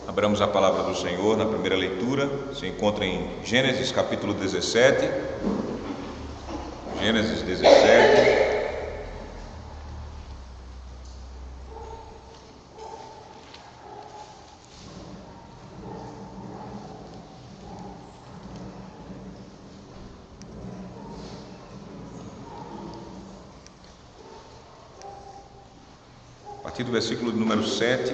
Abramos a palavra do Senhor na primeira leitura, se encontra em Gênesis capítulo 17. Gênesis 17. A partir do versículo de número 7,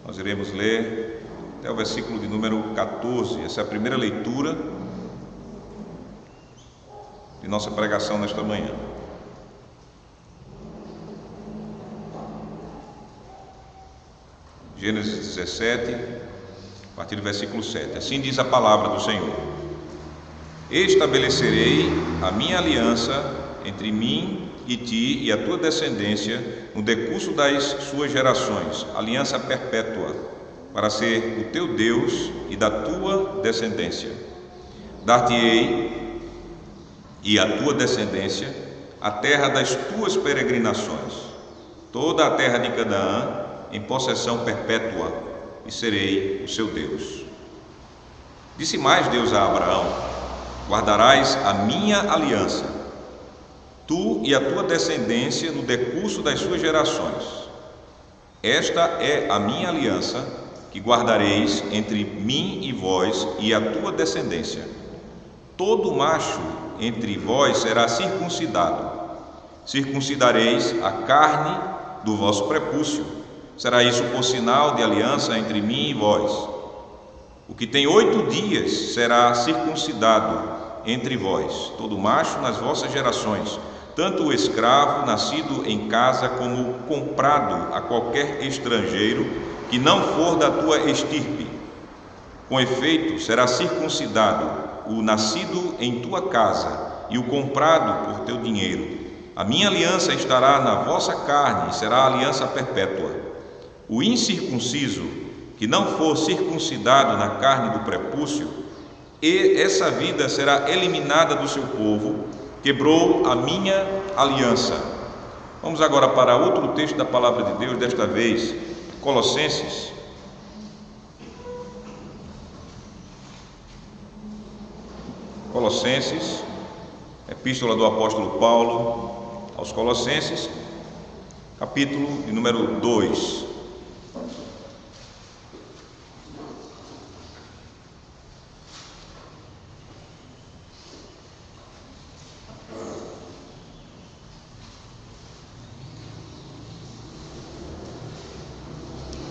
nós iremos ler até o versículo de número 14. Essa é a primeira leitura de nossa pregação nesta manhã. Gênesis 17, a partir do versículo 7. Assim diz a palavra do Senhor: Estabelecerei a minha aliança entre mim e ti e a tua descendência no decurso das suas gerações, aliança perpétua, para ser o teu Deus e da tua descendência. Dar-te-ei e a tua descendência a terra das tuas peregrinações, toda a terra de Canaã em possessão perpétua, e serei o seu Deus. Disse mais Deus a Abraão: guardarás a minha aliança, tu e a tua descendência no decurso das suas gerações. Esta é a minha aliança que guardareis entre mim e vós e a tua descendência. Todo macho entre vós será circuncidado. Circuncidareis a carne do vosso prepúcio. Será isso por sinal de aliança entre mim e vós. O que tem 8 dias será circuncidado entre vós, todo macho nas vossas gerações, tanto o escravo nascido em casa como comprado a qualquer estrangeiro que não for da tua estirpe. Com efeito, será circuncidado o nascido em tua casa e o comprado por teu dinheiro. A minha aliança estará na vossa carne e será aliança perpétua. O incircunciso que não for circuncidado na carne do prepúcio, e essa vida será eliminada do seu povo, quebrou a minha aliança. Vamos agora para outro texto da palavra de Deus, desta vez Colossenses. Colossenses, epístola do apóstolo Paulo aos Colossenses, capítulo de número 2.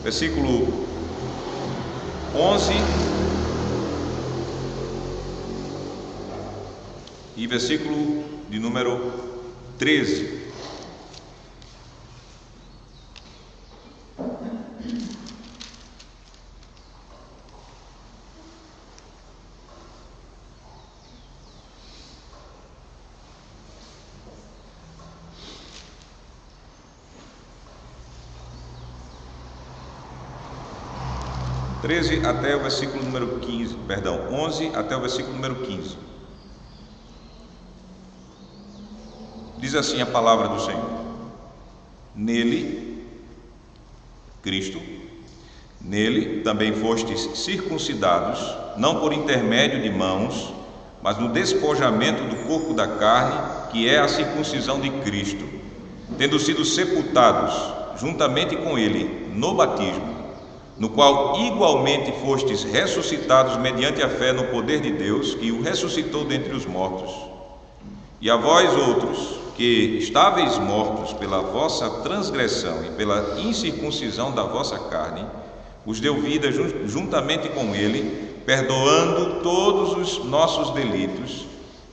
Versículo 11 e versículo de número 13. Até o versículo número 15, 11 até o versículo número 15. Diz assim a palavra do Senhor: Nele, Cristo, nele também fostes circuncidados, não por intermédio de mãos, mas no despojamento do corpo da carne, que é a circuncisão de Cristo, tendo sido sepultados juntamente com ele no batismo, no qual igualmente fostes ressuscitados mediante a fé no poder de Deus, que o ressuscitou dentre os mortos. E a vós outros, que estáveis mortos pela vossa transgressão e pela incircuncisão da vossa carne, os deu vida juntamente com ele, perdoando todos os nossos delitos,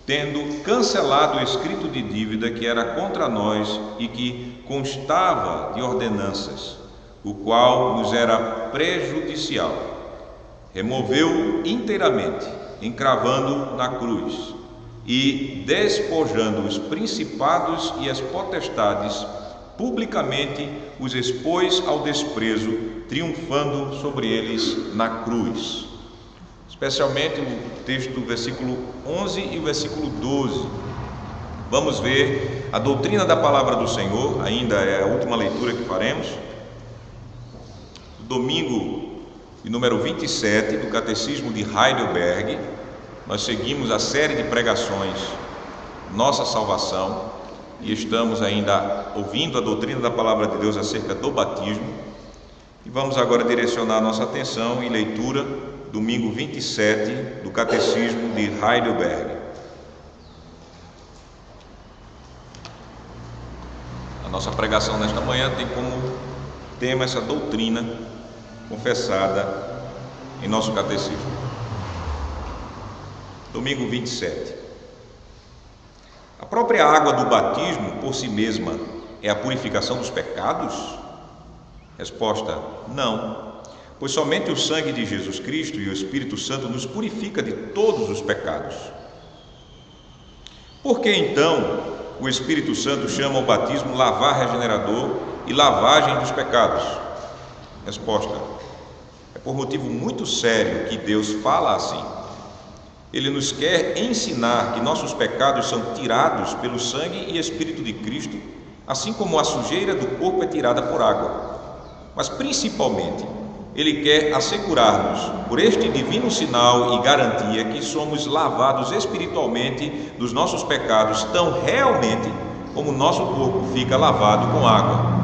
tendo cancelado o escrito de dívida que era contra nós e que constava de ordenanças, o qual nos era prejudicial. Removeu-o inteiramente, encravando na cruz, e despojando os principados e as potestades, publicamente os expôs ao desprezo, triunfando sobre eles na cruz. Especialmente o texto do versículo 11 e o versículo 12. Vamos ver a doutrina da palavra do Senhor, ainda é a última leitura que faremos. domingo de número 27 do Catecismo de Heidelberg. Nós seguimos a série de pregações Nossa Salvação e estamos ainda ouvindo a doutrina da Palavra de Deus acerca do batismo. E vamos agora direcionar nossa atenção em leitura, domingo 27 do Catecismo de Heidelberg. A nossa pregação nesta manhã tem como tema essa doutrina confessada em nosso catecismo. Domingo 27. A própria água do batismo por si mesma é a purificação dos pecados? Resposta: não, pois somente o sangue de Jesus Cristo e o Espírito Santo nos purifica de todos os pecados. Por que então o Espírito Santo chama o batismo lavar regenerador e lavagem dos pecados? Resposta: é por motivo muito sério que Deus fala assim. Ele nos quer ensinar que nossos pecados são tirados pelo sangue e Espírito de Cristo, assim como a sujeira do corpo é tirada por água. Mas principalmente, Ele quer assegurar-nos, por este divino sinal e garantia, que somos lavados espiritualmente dos nossos pecados tão realmente como o nosso corpo fica lavado com água.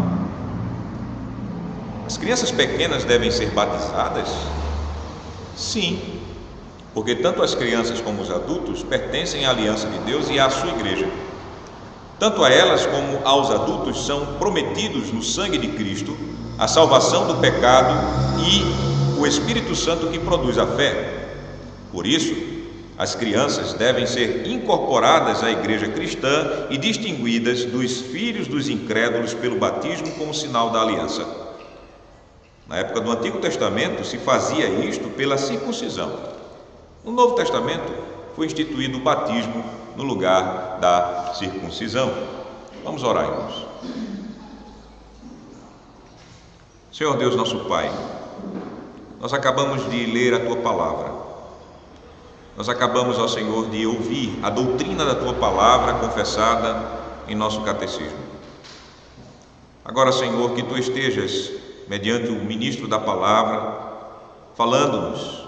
As crianças pequenas devem ser batizadas? Sim, porque tanto as crianças como os adultos pertencem à aliança de Deus e à sua igreja. Tanto a elas como aos adultos são prometidos no sangue de Cristo a salvação do pecado e o Espírito Santo que produz a fé. Por isso, as crianças devem ser incorporadas à igreja cristã e distinguidas dos filhos dos incrédulos pelo batismo como sinal da aliança. Na época do Antigo Testamento se fazia isto pela circuncisão. No Novo Testamento foi instituído o batismo no lugar da circuncisão. Vamos orar, irmãos. Senhor Deus, nosso Pai, nós acabamos de ler a Tua Palavra. Nós acabamos, ó Senhor, de ouvir a doutrina da Tua Palavra confessada em nosso catecismo. Agora, Senhor, que Tu estejas, mediante o ministro da Palavra, falando-nos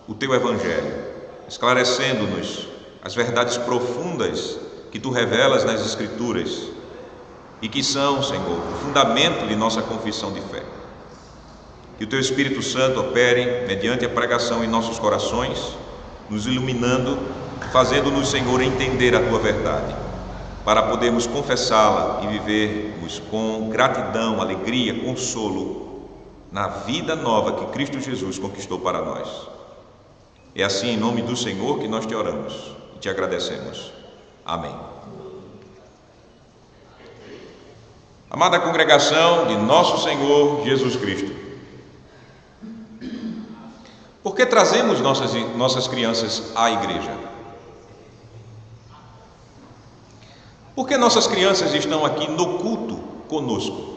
o Teu Evangelho, esclarecendo-nos as verdades profundas que Tu revelas nas Escrituras e que são, Senhor, o fundamento de nossa confissão de fé. Que o Teu Espírito Santo opere mediante a pregação em nossos corações, nos iluminando, fazendo-nos, Senhor, entender a Tua verdade, para podermos confessá-la e vivermos com gratidão, alegria, consolo na vida nova que Cristo Jesus conquistou para nós. É assim, em nome do Senhor, que nós te oramos e te agradecemos. Amém. Amada congregação de nosso Senhor Jesus Cristo, por que trazemos nossas crianças à igreja? Por que nossas crianças estão aqui no culto conosco?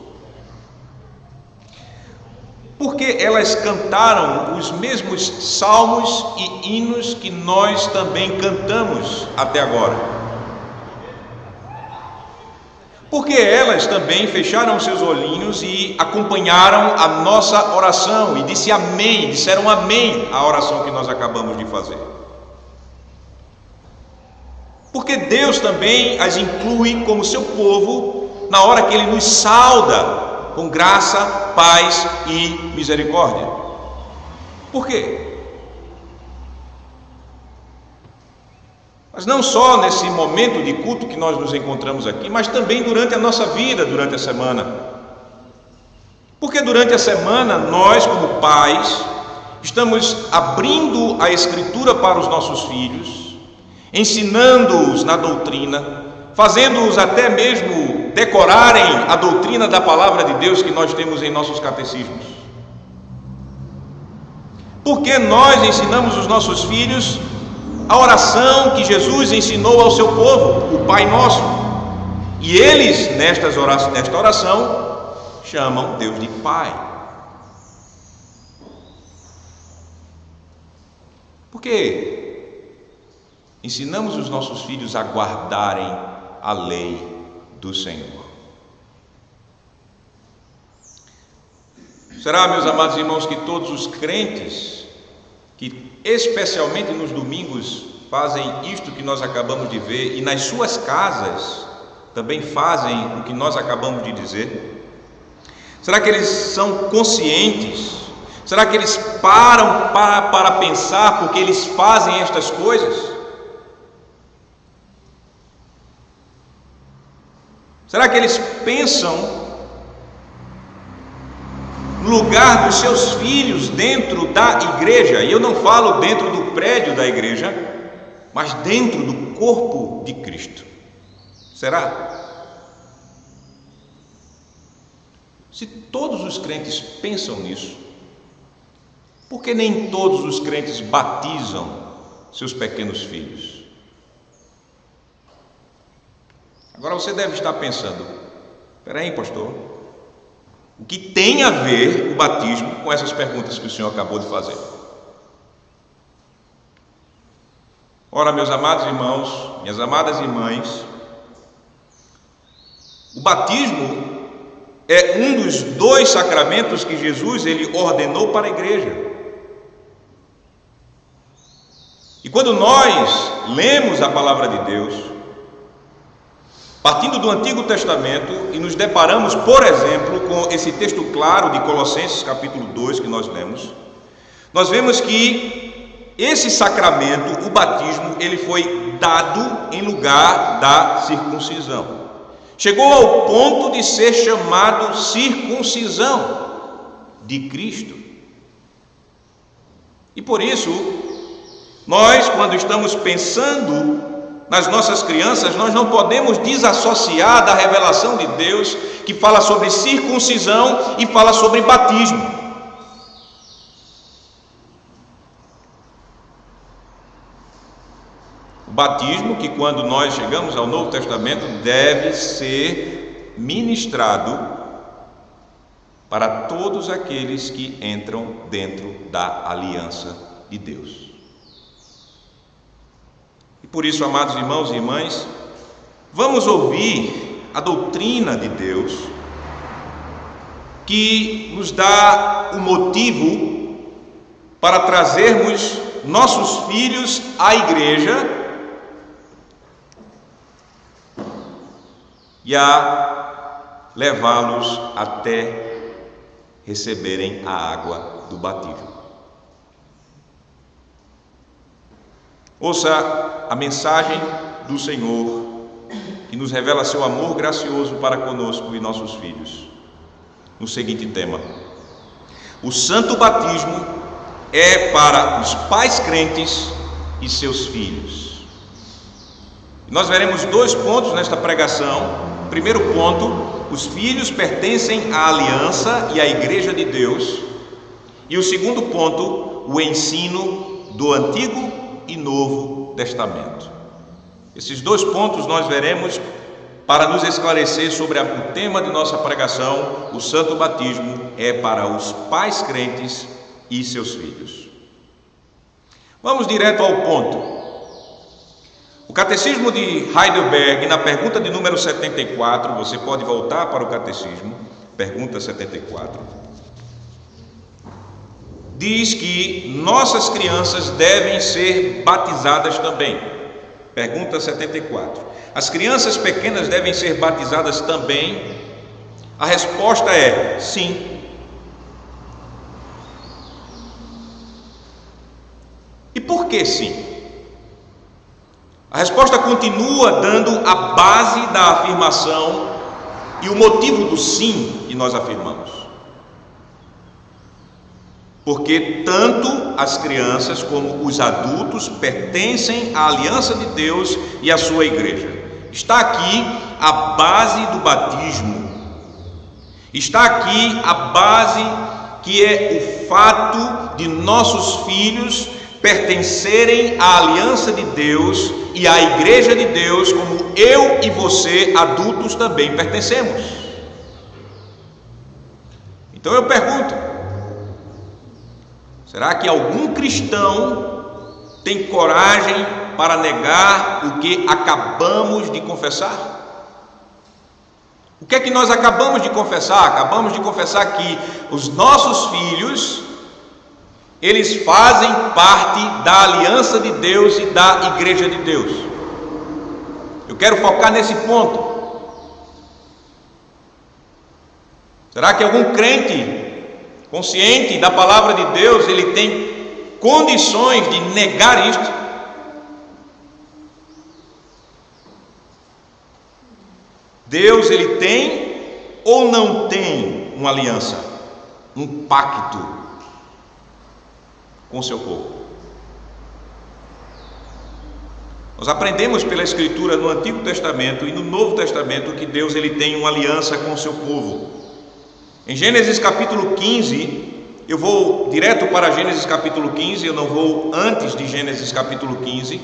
Porque elas cantaram os mesmos salmos e hinos que nós também cantamos até agora. Porque elas também fecharam seus olhinhos e acompanharam a nossa oração e disseram amém à oração que nós acabamos de fazer. Porque Deus também as inclui como seu povo na hora que Ele nos sauda com graça, paz e misericórdia. Por quê? Mas não só nesse momento de culto que nós nos encontramos aqui, mas também durante a nossa vida, durante a semana. Porque durante a semana, nós como pais, estamos abrindo a Escritura para os nossos filhos, ensinando-os na doutrina, fazendo-os até mesmo decorarem a doutrina da Palavra de Deus que nós temos em nossos catecismos. Porque nós ensinamos os nossos filhos a oração que Jesus ensinou ao seu povo, o Pai Nosso. E eles, nesta oração, chamam Deus de Pai. Porque ensinamos os nossos filhos a guardarem a lei do Senhor. Será, meus amados irmãos, que todos os crentes, que especialmente nos domingos fazem isto que nós acabamos de ver, e nas suas casas também fazem o que nós acabamos de dizer? Será que eles são conscientes? Será que eles param para pensar porque eles fazem estas coisas? Será que eles pensam no lugar dos seus filhos dentro da igreja? E eu não falo dentro do prédio da igreja, mas dentro do corpo de Cristo. Será? Se todos os crentes pensam nisso, por que nem todos os crentes batizam seus pequenos filhos? Agora você deve estar pensando: espera aí, pastor, o que tem a ver o batismo com essas perguntas que o senhor acabou de fazer? Ora, meus amados irmãos, minhas amadas irmãs, o batismo é um dos 2 sacramentos que Jesus ele ordenou para a igreja. E quando nós lemos a palavra de Deus, partindo do Antigo Testamento, e nos deparamos, por exemplo, com esse texto claro de Colossenses capítulo 2 que nós lemos, nós vemos que esse sacramento, o batismo, ele foi dado em lugar da circuncisão. Chegou ao ponto de ser chamado circuncisão de Cristo. E por isso, nós, quando estamos pensando nas nossas crianças, nós não podemos desassociar da revelação de Deus que fala sobre circuncisão e fala sobre batismo. O batismo, que quando nós chegamos ao Novo Testamento, deve ser ministrado para todos aqueles que entram dentro da aliança de Deus. E por isso, amados irmãos e irmãs, vamos ouvir a doutrina de Deus, que nos dá o motivo para trazermos nossos filhos à igreja e a levá-los até receberem a água do batismo. Ouça a mensagem do Senhor, que nos revela seu amor gracioso para conosco e nossos filhos, no seguinte tema: o santo batismo é para os pais crentes e seus filhos. Nós veremos 2 pontos nesta pregação. Primeiro ponto: os filhos pertencem à aliança e à igreja de Deus. E o segundo ponto: o ensino do Antigo e Novo Testamento. Esses 2 pontos nós veremos para nos esclarecer sobre o tema de nossa pregação: o santo batismo é para os pais crentes e seus filhos. Vamos direto ao ponto. O Catecismo de Heidelberg, na pergunta de número 74, você pode voltar para o Catecismo, pergunta 74, diz que nossas crianças devem ser batizadas também. Pergunta 74. As crianças pequenas devem ser batizadas também? A resposta é sim. E por que sim? A resposta continua dando a base da afirmação e o motivo do sim que nós afirmamos. Porque tanto as crianças como os adultos pertencem à aliança de Deus e à sua igreja. Está aqui a base do batismo. Está aqui a base que é o fato de nossos filhos pertencerem à aliança de Deus e à igreja de Deus, como eu e você, adultos, também pertencemos. Então eu pergunto: será que algum cristão tem coragem para negar o que acabamos de confessar? O que é que nós acabamos de confessar? Acabamos de confessar que os nossos filhos, eles fazem parte da aliança de Deus e da igreja de Deus. Eu quero focar nesse ponto. Será que algum crente consciente da palavra de Deus, ele tem condições de negar isto? Deus, ele tem ou não tem uma aliança, um pacto com o seu povo? Nós aprendemos pela Escritura no Antigo Testamento e no Novo Testamento que Deus, ele tem uma aliança com o seu povo. Em Gênesis capítulo 15, eu vou direto para Gênesis capítulo 15, eu não vou antes de Gênesis capítulo 15,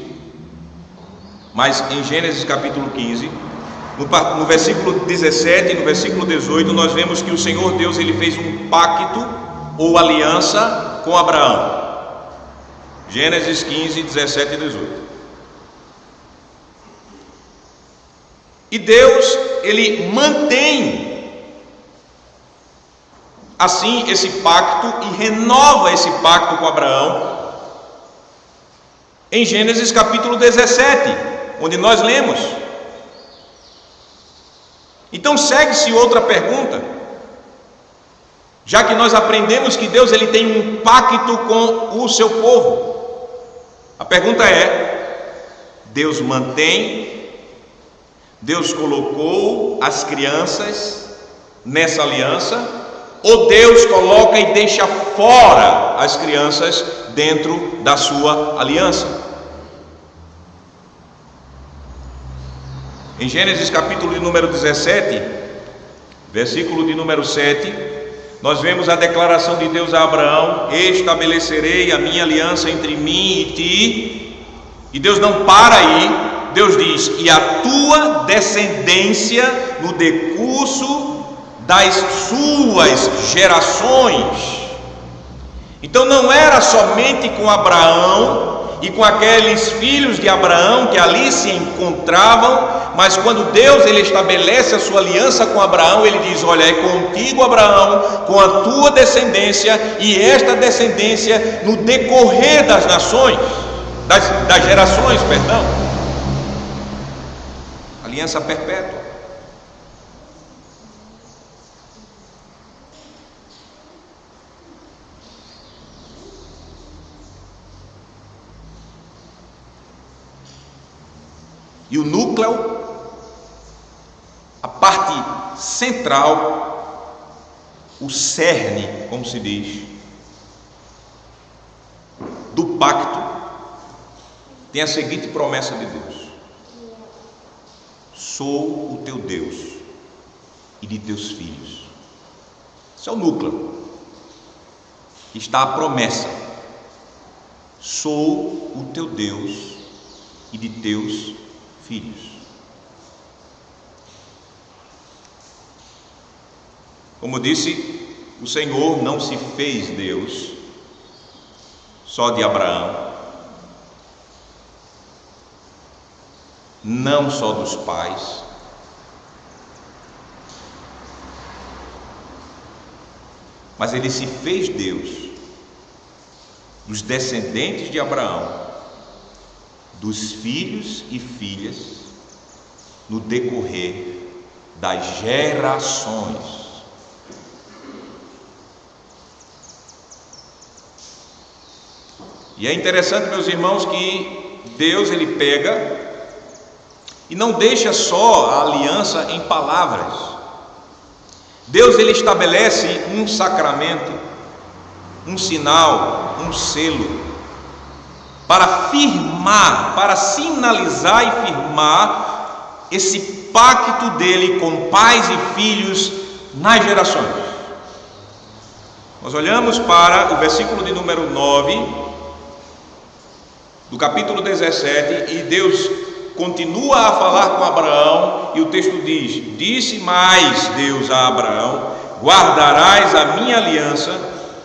mas em Gênesis capítulo 15, no versículo 17 e no versículo 18, nós vemos que o Senhor Deus, ele fez um pacto ou aliança com Abraão. Gênesis 15, 17 e 18. E Deus, ele mantém assim esse pacto e renova esse pacto com Abraão em Gênesis capítulo 17, onde nós lemos. Então segue-se outra pergunta, já que nós aprendemos que Deus, ele tem um pacto com o seu povo. A pergunta é: Deus mantém, Deus colocou as crianças nessa aliança, ou Deus coloca e deixa fora as crianças dentro da sua aliança? Em Gênesis capítulo de número 17, versículo de número 7, nós vemos a declaração de Deus a Abraão: estabelecerei a minha aliança entre mim e ti. E Deus não para aí, Deus diz: e a tua descendência no decurso das suas gerações. Então não era somente com Abraão e com aqueles filhos de Abraão que ali se encontravam, mas quando Deus, ele estabelece a sua aliança com Abraão, ele diz: olha, é contigo, Abraão, com a tua descendência, e esta descendência no decorrer das nações, das gerações, perdão. Aliança perpétua. E o núcleo, a parte central, o cerne, como se diz, do pacto, tem a seguinte promessa de Deus: sou o teu Deus e de teus filhos. Esse é o núcleo. Está a promessa: sou o teu Deus e de teus filhos. Como disse, o Senhor não se fez Deus só de Abraão, não só dos pais, mas ele se fez Deus dos descendentes de Abraão, dos filhos e filhas, no decorrer das gerações. E é interessante, meus irmãos, que Deus, ele pega e não deixa só a aliança em palavras. Deus, ele estabelece um sacramento, um sinal, um selo, para firmar, para sinalizar e firmar esse pacto dele com pais e filhos nas gerações. Nós olhamos para o versículo de número 9 do capítulo 17, e Deus continua a falar com Abraão, e o texto diz: disse mais Deus a Abraão: guardarás a minha aliança,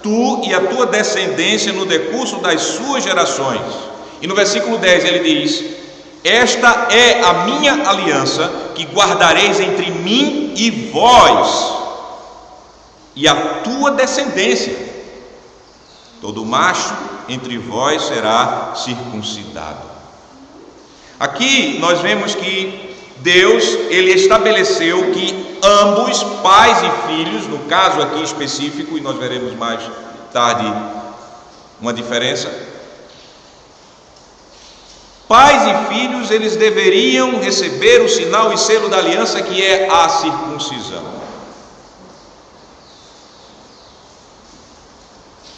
tu e a tua descendência no decurso das suas gerações. E no versículo 10 ele diz: esta é a minha aliança que guardareis entre mim e vós e a tua descendência. Todo macho entre vós será circuncidado. Aqui nós vemos que Deus, ele estabeleceu que ambos, pais e filhos, no caso aqui específico, e nós veremos mais tarde uma diferença, pais e filhos, eles deveriam receber o sinal e selo da aliança, que é a circuncisão.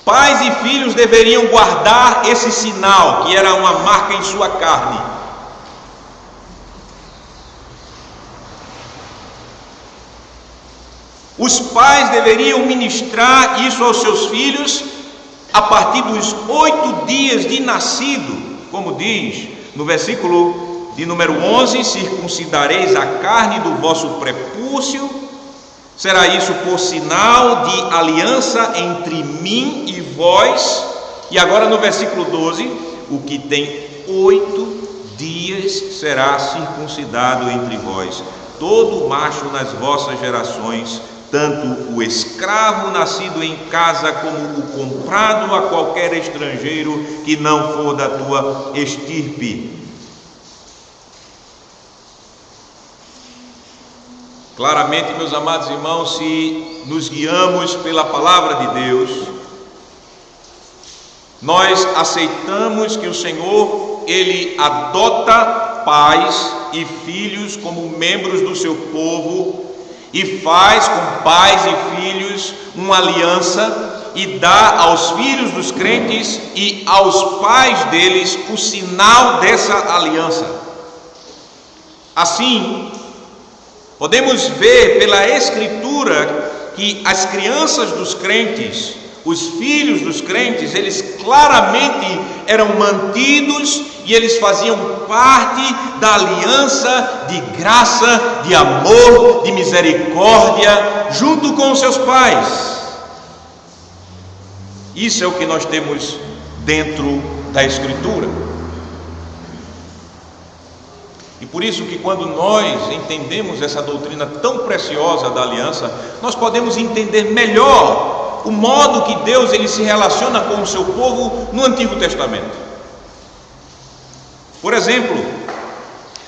Pais e filhos deveriam guardar esse sinal, que era uma marca em sua carne. Os pais deveriam ministrar isso aos seus filhos a partir dos 8 dias de nascido, como diz no versículo de número 11: circuncidareis a carne do vosso prepúcio. Será isso por sinal de aliança entre mim e vós. E agora no versículo 12: o que tem 8 dias será circuncidado entre vós, todo macho nas vossas gerações, tanto o escravo nascido em casa como o comprado a qualquer estrangeiro que não for da tua estirpe. Claramente, meus amados irmãos, se nos guiamos pela palavra de Deus, nós aceitamos que o Senhor, ele adota pais e filhos como membros do seu povo e faz com pais e filhos uma aliança e dá aos filhos dos crentes e aos pais deles o sinal dessa aliança. Assim, podemos ver pela Escritura que as crianças dos crentes, os filhos dos crentes, eles claramente eram mantidos e eles faziam parte da aliança de graça, de amor, de misericórdia, junto com os seus pais. Isso é o que nós temos dentro da Escritura. E por isso que quando nós entendemos essa doutrina tão preciosa da aliança, nós podemos entender melhor o modo que Deus ele se relaciona com o seu povo no Antigo Testamento. Por exemplo,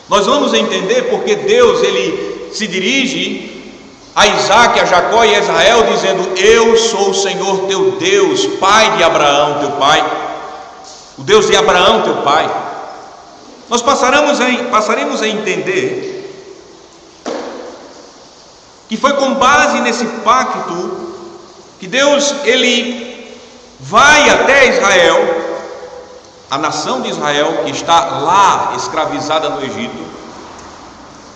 nós vamos entender porque Deus ele se dirige a Isaac, a Jacó e a Israel dizendo: eu sou o Senhor teu Deus, pai de Abraão teu pai, o Deus de Abraão teu pai. Nós passaremos a entender que foi com base nesse pacto que Deus ele vai até Israel, a nação de Israel que está lá escravizada no Egito,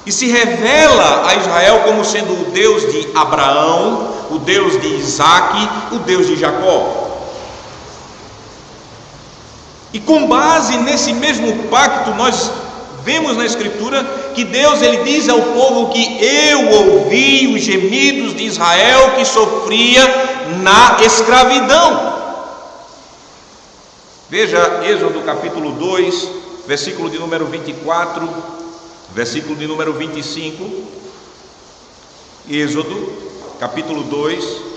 e se revela a Israel como sendo o Deus de Abraão, o Deus de Isaac, o Deus de Jacó. E com base nesse mesmo pacto, nós vemos na Escritura que Deus ele diz ao povo que eu ouvi os gemidos de Israel que sofria na escravidão. Veja Êxodo capítulo 2, versículo de número 24, versículo de número 25. Êxodo capítulo 2.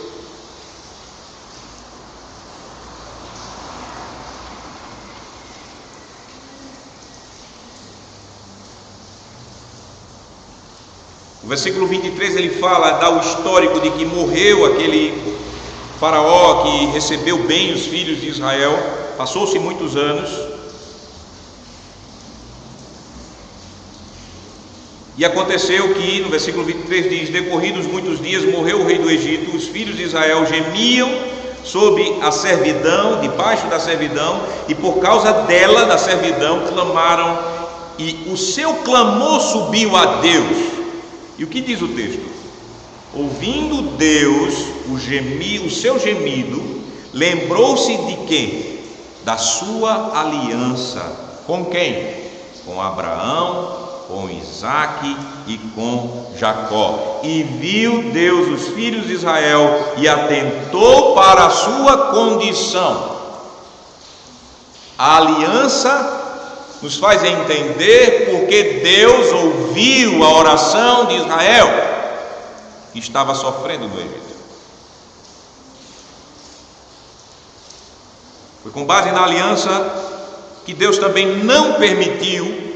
O versículo 23 ele dá o histórico de que morreu aquele faraó que recebeu bem os filhos de Israel. Passou-se muitos anos. E aconteceu que, no versículo 23 diz: decorridos muitos dias, morreu o rei do Egito. Os filhos de Israel gemiam sob a servidão, debaixo da servidão, e por causa dela, da servidão, clamaram, e o seu clamor subiu a Deus. E o que diz o texto? Ouvindo Deus o seu gemido, lembrou-se de quem? Da sua aliança. Com quem? Com Abraão, com Isaac e com Jacó. E viu Deus os filhos de Israel e atentou para a sua condição. A aliança nos faz entender porque Deus ouviu a oração de Israel, que estava sofrendo no Egito. Foi com base na aliança que Deus também não permitiu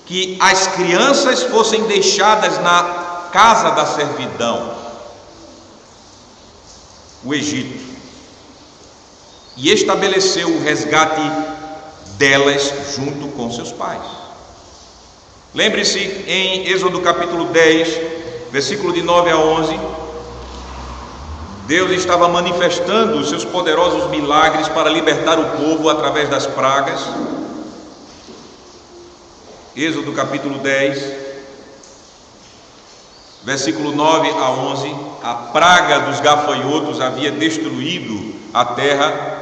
que as crianças fossem deixadas na casa da servidão, o Egito, e estabeleceu o resgate delas junto com seus pais. Lembre-se, em Êxodo capítulo 10, versículo de 9 a 11, Deus estava manifestando os seus poderosos milagres para libertar o povo através das pragas. Êxodo capítulo 10, versículo 9 a 11, a praga dos gafanhotos havia destruído a terra.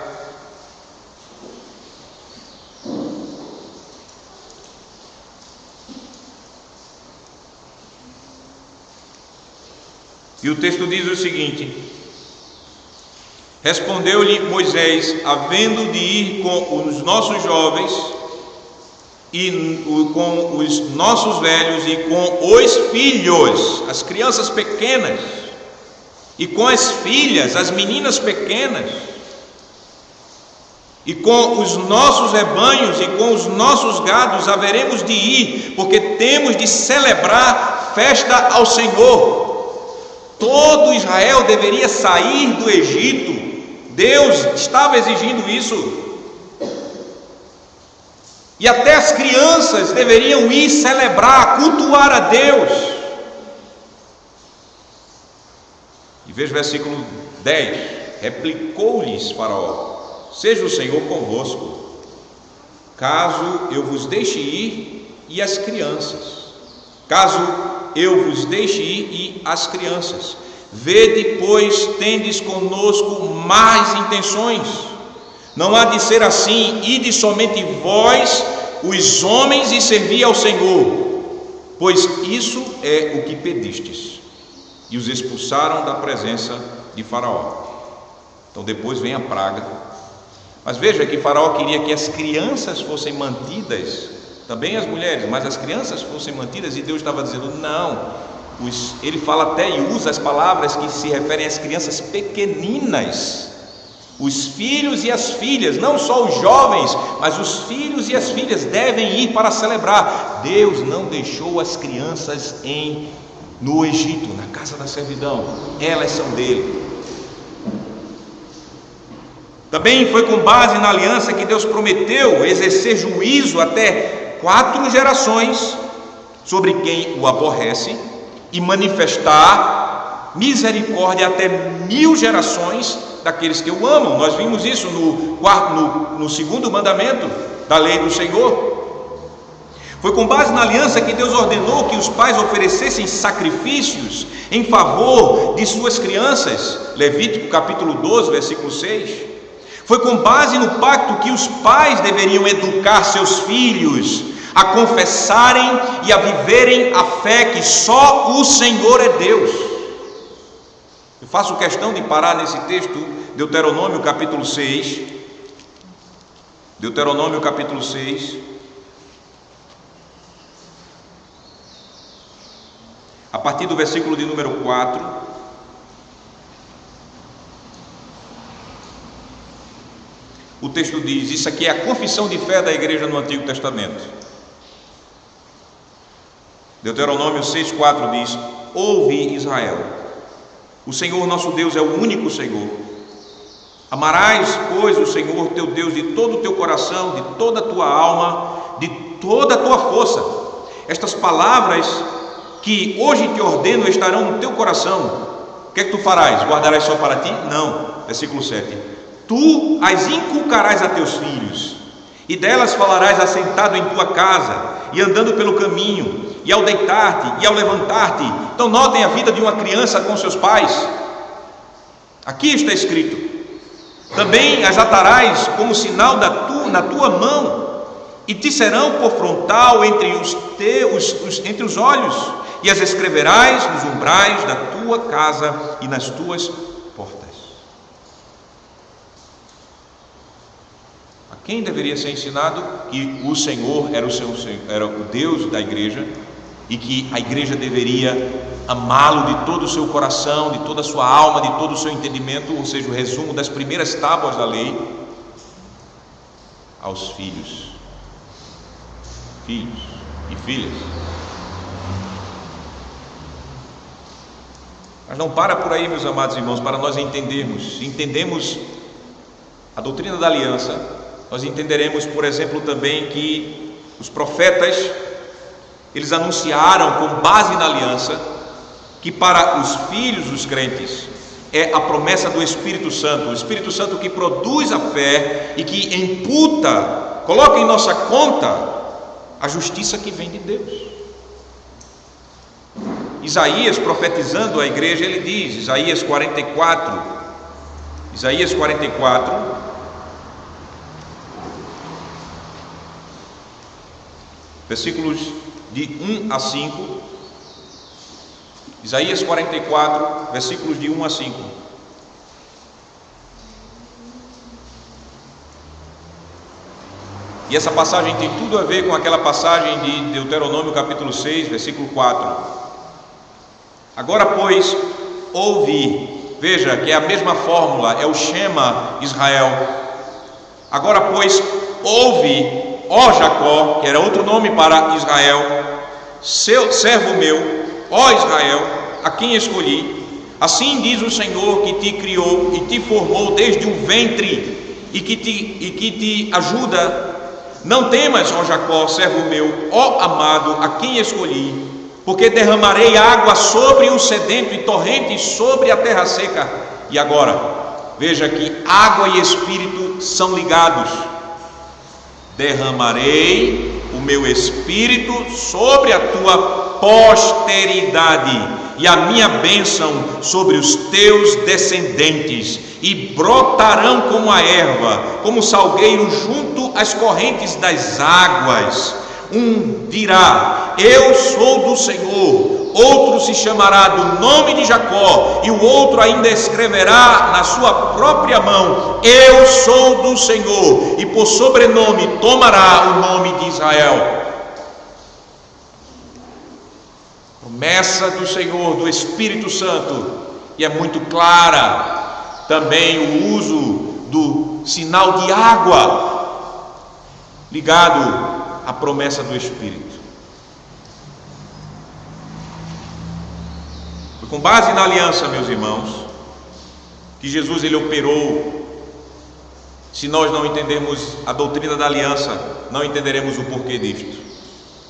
E o texto diz o seguinte: respondeu-lhe Moisés, havendo de ir com os nossos jovens e com os nossos velhos e com os filhos, as crianças pequenas, e com as filhas, as meninas pequenas, e com os nossos rebanhos e com os nossos gados haveremos de ir, porque temos de celebrar festa ao Senhor. Todo Israel deveria sair do Egito. Deus estava exigindo isso. E até as crianças deveriam ir celebrar, cultuar a Deus. E veja o versículo 10: replicou-lhes Faraó: seja o Senhor convosco, caso eu vos deixe ir, e as crianças. Caso eu vos deixe ir, e as crianças. Vede, pois, tendes conosco mais intenções. Não há de ser assim, ide somente vós, os homens, e servi ao Senhor, pois isso é o que pedistes. E os expulsaram da presença de Faraó. Então depois vem a praga. Mas veja que Faraó queria que as crianças fossem mantidas, também as mulheres, mas as crianças fossem mantidas, e Deus estava dizendo não. Ele fala até e usa as palavras que se referem às crianças pequeninas, os filhos e as filhas, não só os jovens, mas os filhos e as filhas devem ir para celebrar. Deus não deixou as crianças no Egito, na casa da servidão, elas são dele. Também foi com base na aliança que Deus prometeu exercer juízo até 4 gerações sobre quem o aborrece, e manifestar misericórdia até 1000 gerações daqueles que o amam. Nós vimos isso no segundo mandamento da lei do Senhor. Foi com base na aliança que Deus ordenou que os pais oferecessem sacrifícios em favor de suas crianças. Levítico capítulo 12, versículo 6. Foi com base no pacto que os pais deveriam educar seus filhos a confessarem e a viverem a fé que só o Senhor é Deus. Eu faço questão de parar nesse texto, Deuteronômio capítulo 6. Deuteronômio capítulo 6. A partir do versículo de número 4. O texto diz, isso aqui é a confissão de fé da igreja no Antigo Testamento. Deuteronômio 6,4 diz: ouve Israel, o Senhor nosso Deus é o único Senhor. Amarás, pois, o Senhor teu Deus de todo o teu coração, de toda a tua alma, de toda a tua força. Estas palavras que hoje te ordeno estarão no teu coração. O que é que tu farás? Guardarás só para ti? Não. Versículo 7: tu as inculcarás a teus filhos, e delas falarás assentado em tua casa, e andando pelo caminho, e ao deitar-te, e ao levantar-te. Então notem a vida de uma criança com seus pais. Aqui está escrito: também as atarás como sinal na tua mão, e te serão por frontal entre os olhos, e as escreverás nos umbrais da tua casa e nas tuas portas. quem deveria ser ensinado? Que o Senhor era o Deus da igreja e que a igreja deveria amá-lo de todo o seu coração, de toda a sua alma, de todo o seu entendimento, ou seja, o resumo das primeiras tábuas da lei aos filhos e filhas. Mas não para por aí, meus amados irmãos, para nós entendermos. Se entendemos a doutrina da aliança, nós entenderemos, por exemplo, também que os profetas, eles anunciaram com base na aliança, que para os filhos dos crentes é a promessa do Espírito Santo, o Espírito Santo que produz a fé e que imputa, coloca em nossa conta a justiça que vem de Deus. Isaías, profetizando a igreja, ele diz, Isaías 44, versículos de 1 a 5, Isaías 44, versículos de 1 a 5. E essa passagem tem tudo a ver com aquela passagem de Deuteronômio capítulo 6, versículo 4. Agora, pois, ouvi, veja que é a mesma fórmula, é o Shema Israel. Agora, pois, ouve, ó Jacó, que era outro nome para Israel, seu servo meu, ó Israel, a quem escolhi. Assim diz o Senhor que te criou e te formou desde o ventre e que te ajuda. Não temas, ó Jacó, servo meu, ó amado, a quem escolhi, porque derramarei água sobre o sedento e torrentes sobre a terra seca. E agora, veja que água e espírito são ligados. Derramarei o meu espírito sobre a tua posteridade e a minha bênção sobre os teus descendentes, e brotarão como a erva, como salgueiro junto às correntes das águas. Um dirá: eu sou do Senhor. Outro se chamará do nome de Jacó, e o outro ainda escreverá na sua própria mão: eu sou do Senhor, e por sobrenome tomará o nome de Israel. Promessa do Senhor, do Espírito Santo, e é muito clara também o uso do sinal de água ligado à promessa do Espírito. Foi com base na aliança, meus irmãos, que Jesus ele operou. Se nós não entendermos a doutrina da aliança, não entenderemos o porquê disto.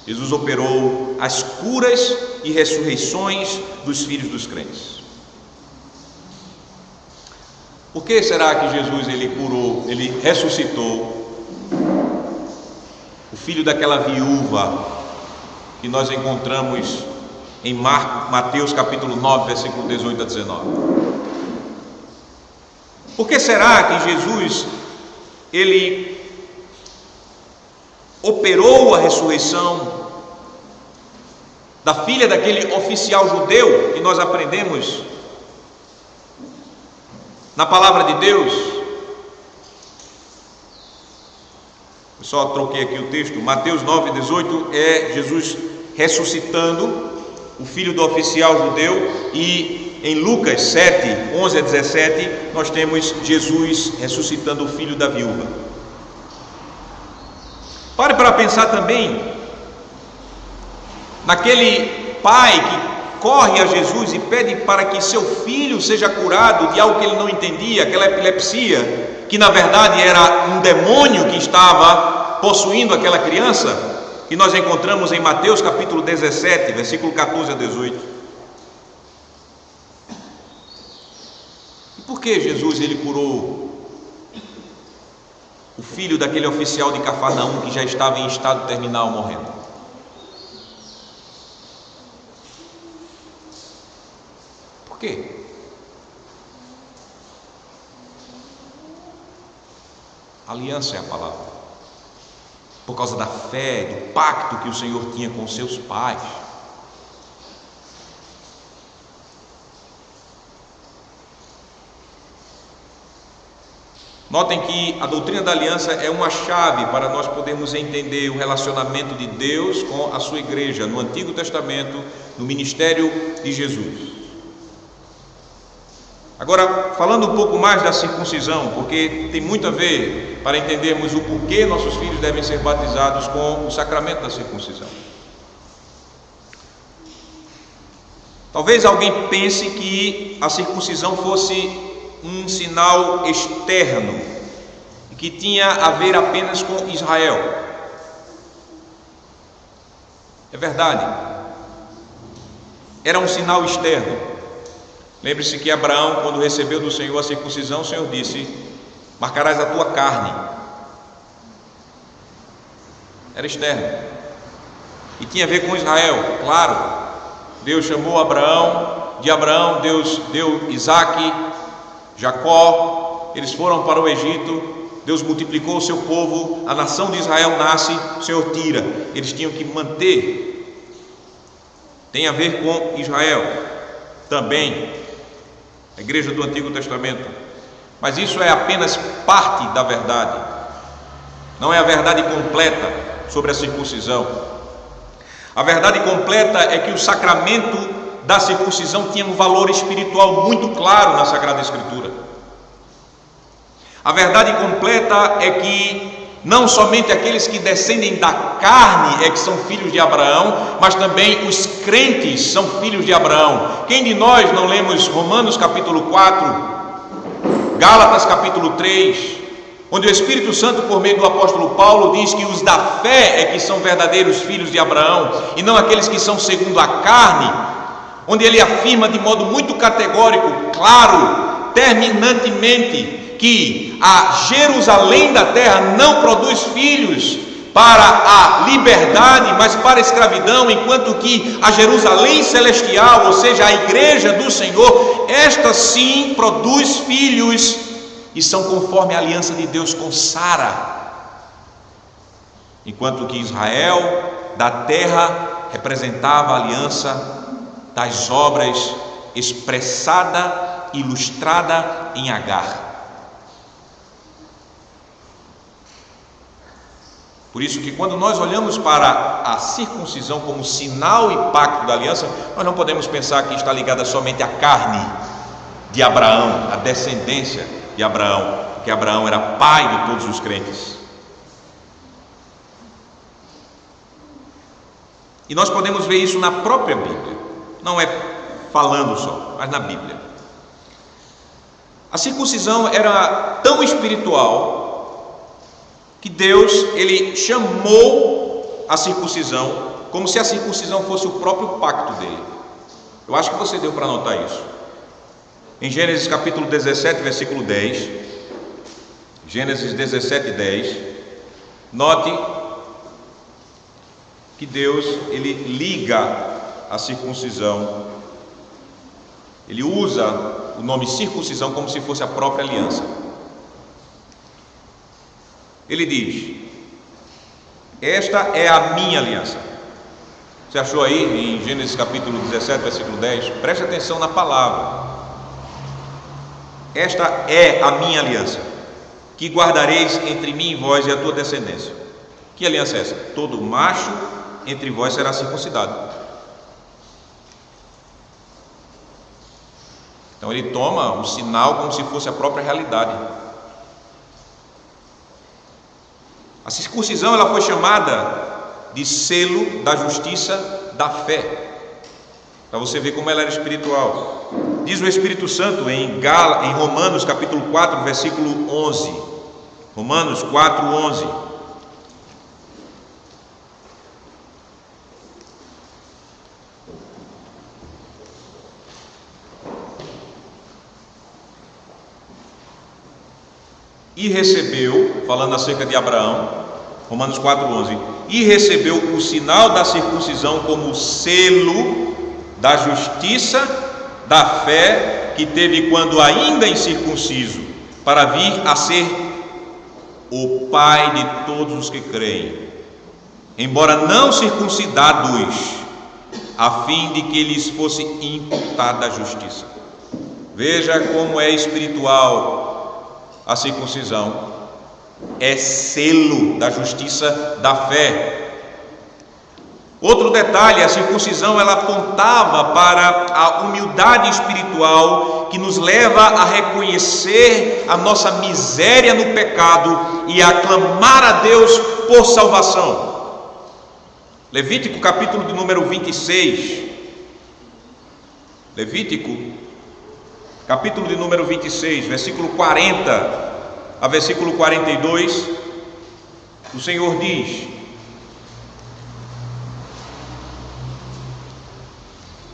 Jesus operou as curas e ressurreições dos filhos dos crentes. Por que será que Jesus ele curou, ele ressuscitou o filho daquela viúva que nós encontramos em Mateus capítulo 9, versículo 18 a 19? Por que será que Jesus ele operou a ressurreição da filha daquele oficial judeu que nós aprendemos na palavra de Deus? Eu só troquei aqui o texto. Mateus 9, 18 é Jesus ressuscitando o filho do oficial judeu, e em Lucas 7, 11 a 17 nós temos Jesus ressuscitando o filho da viúva. Pare para pensar também naquele pai que corre a Jesus e pede para que seu filho seja curado de algo que ele não entendia, aquela epilepsia, que na verdade era um demônio que estava possuindo aquela criança, que nós encontramos em Mateus capítulo 17, versículo 14 a 18. E por que Jesus ele curou o filho daquele oficial de Cafarnaum que já estava em estado terminal morrendo? Por quê? Aliança é a palavra. Por causa da fé, do pacto que o Senhor tinha com seus pais. Notem que a doutrina da aliança é uma chave para nós podermos entender o relacionamento de Deus com a sua igreja no Antigo Testamento, no ministério de Jesus. Agora, falando um pouco mais da circuncisão, porque tem muito a ver para entendermos o porquê nossos filhos devem ser batizados com o sacramento da circuncisão. Talvez alguém pense que a circuncisão fosse um sinal externo e que tinha a ver apenas com Israel. É verdade, era um sinal externo. Lembre-se que Abraão, quando recebeu do Senhor a circuncisão, o Senhor disse: marcarás a tua carne. Era externo e tinha a ver com Israel, claro. Deus chamou Abraão, de Abraão Deus deu Isaque, Jacó, eles foram para o Egito, Deus multiplicou o seu povo, a nação de Israel nasce, o Senhor tira. Eles tinham que manter. Tem a ver com Israel também, a igreja do Antigo Testamento. Mas isso é apenas parte da verdade, não é a verdade completa sobre a circuncisão. A verdade completa é que o sacramento da circuncisão tinha um valor espiritual muito claro na Sagrada Escritura. A verdade completa é que não somente aqueles que descendem da carne é que são filhos de Abraão, mas também os crentes são filhos de Abraão. Quem de nós não lemos Romanos capítulo 4, Gálatas capítulo 3, onde o Espírito Santo, por meio do apóstolo Paulo, diz que os da fé é que são verdadeiros filhos de Abraão, e não aqueles que são segundo a carne, onde ele afirma de modo muito categórico, claro, terminantemente, que a Jerusalém da terra não produz filhos para a liberdade, mas para a escravidão, enquanto que a Jerusalém celestial, ou seja, a igreja do Senhor, esta sim produz filhos e são conforme a aliança de Deus com Sara, enquanto que Israel da terra representava a aliança das obras expressada, ilustrada em Agar. Por isso que quando nós olhamos para a circuncisão como sinal e pacto da aliança, nós não podemos pensar que está ligada somente à carne de Abraão, à descendência de Abraão, que Abraão era pai de todos os crentes. E nós podemos ver isso na própria Bíblia, não é falando só, mas na Bíblia. A circuncisão era tão espiritual que Deus, ele chamou a circuncisão como se a circuncisão fosse o próprio pacto dele. Eu acho que você deu para anotar isso. Em Gênesis capítulo 17, versículo 10, Gênesis 17, 10, note que Deus, ele liga a circuncisão, ele usa o nome circuncisão como se fosse a própria aliança. Ele diz: esta é a minha aliança. Você achou aí em Gênesis capítulo 17, versículo 10? Preste atenção na palavra. Esta é a minha aliança, que guardareis entre mim e vós e a tua descendência. Que aliança é essa? Todo macho entre vós será circuncidado. Então ele toma o sinal como se fosse a própria realidade. A circuncisão, ela foi chamada de selo da justiça da fé, para você ver como ela era espiritual. Diz o Espírito Santo em Romanos capítulo 4, versículo 11. Romanos 4, 11. E recebeu, falando acerca de Abraão, Romanos 4,11, e recebeu o sinal da circuncisão como selo da justiça da fé que teve quando ainda incircunciso, para vir a ser o pai de todos os que creem, embora não circuncidados, a fim de que lhes fosse imputada a justiça. Veja como é espiritual a circuncisão é selo da justiça da fé. Outro detalhe, a circuncisão ela apontava para a humildade espiritual que nos leva a reconhecer a nossa miséria no pecado e a clamar a Deus por salvação. Levítico capítulo de número 26. Levítico capítulo de número 26, versículo 40 a versículo 42, o Senhor diz: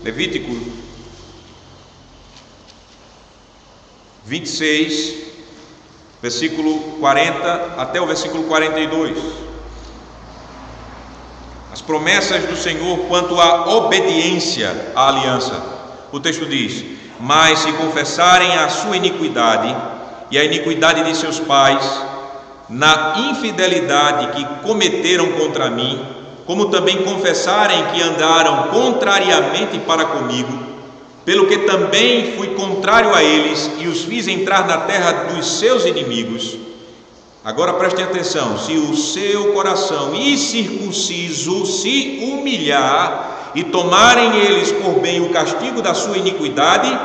Levítico 26, versículo 40 até o versículo 42. As promessas do Senhor quanto à obediência à aliança. O texto diz: mas se confessarem a sua iniquidade e a iniquidade de seus pais, na infidelidade que cometeram contra mim, como também confessarem que andaram contrariamente para comigo, pelo que também fui contrário a eles e os fiz entrar na terra dos seus inimigos. Agora prestem atenção: se o seu coração incircunciso se humilhar e tomarem eles por bem o castigo da sua iniquidade,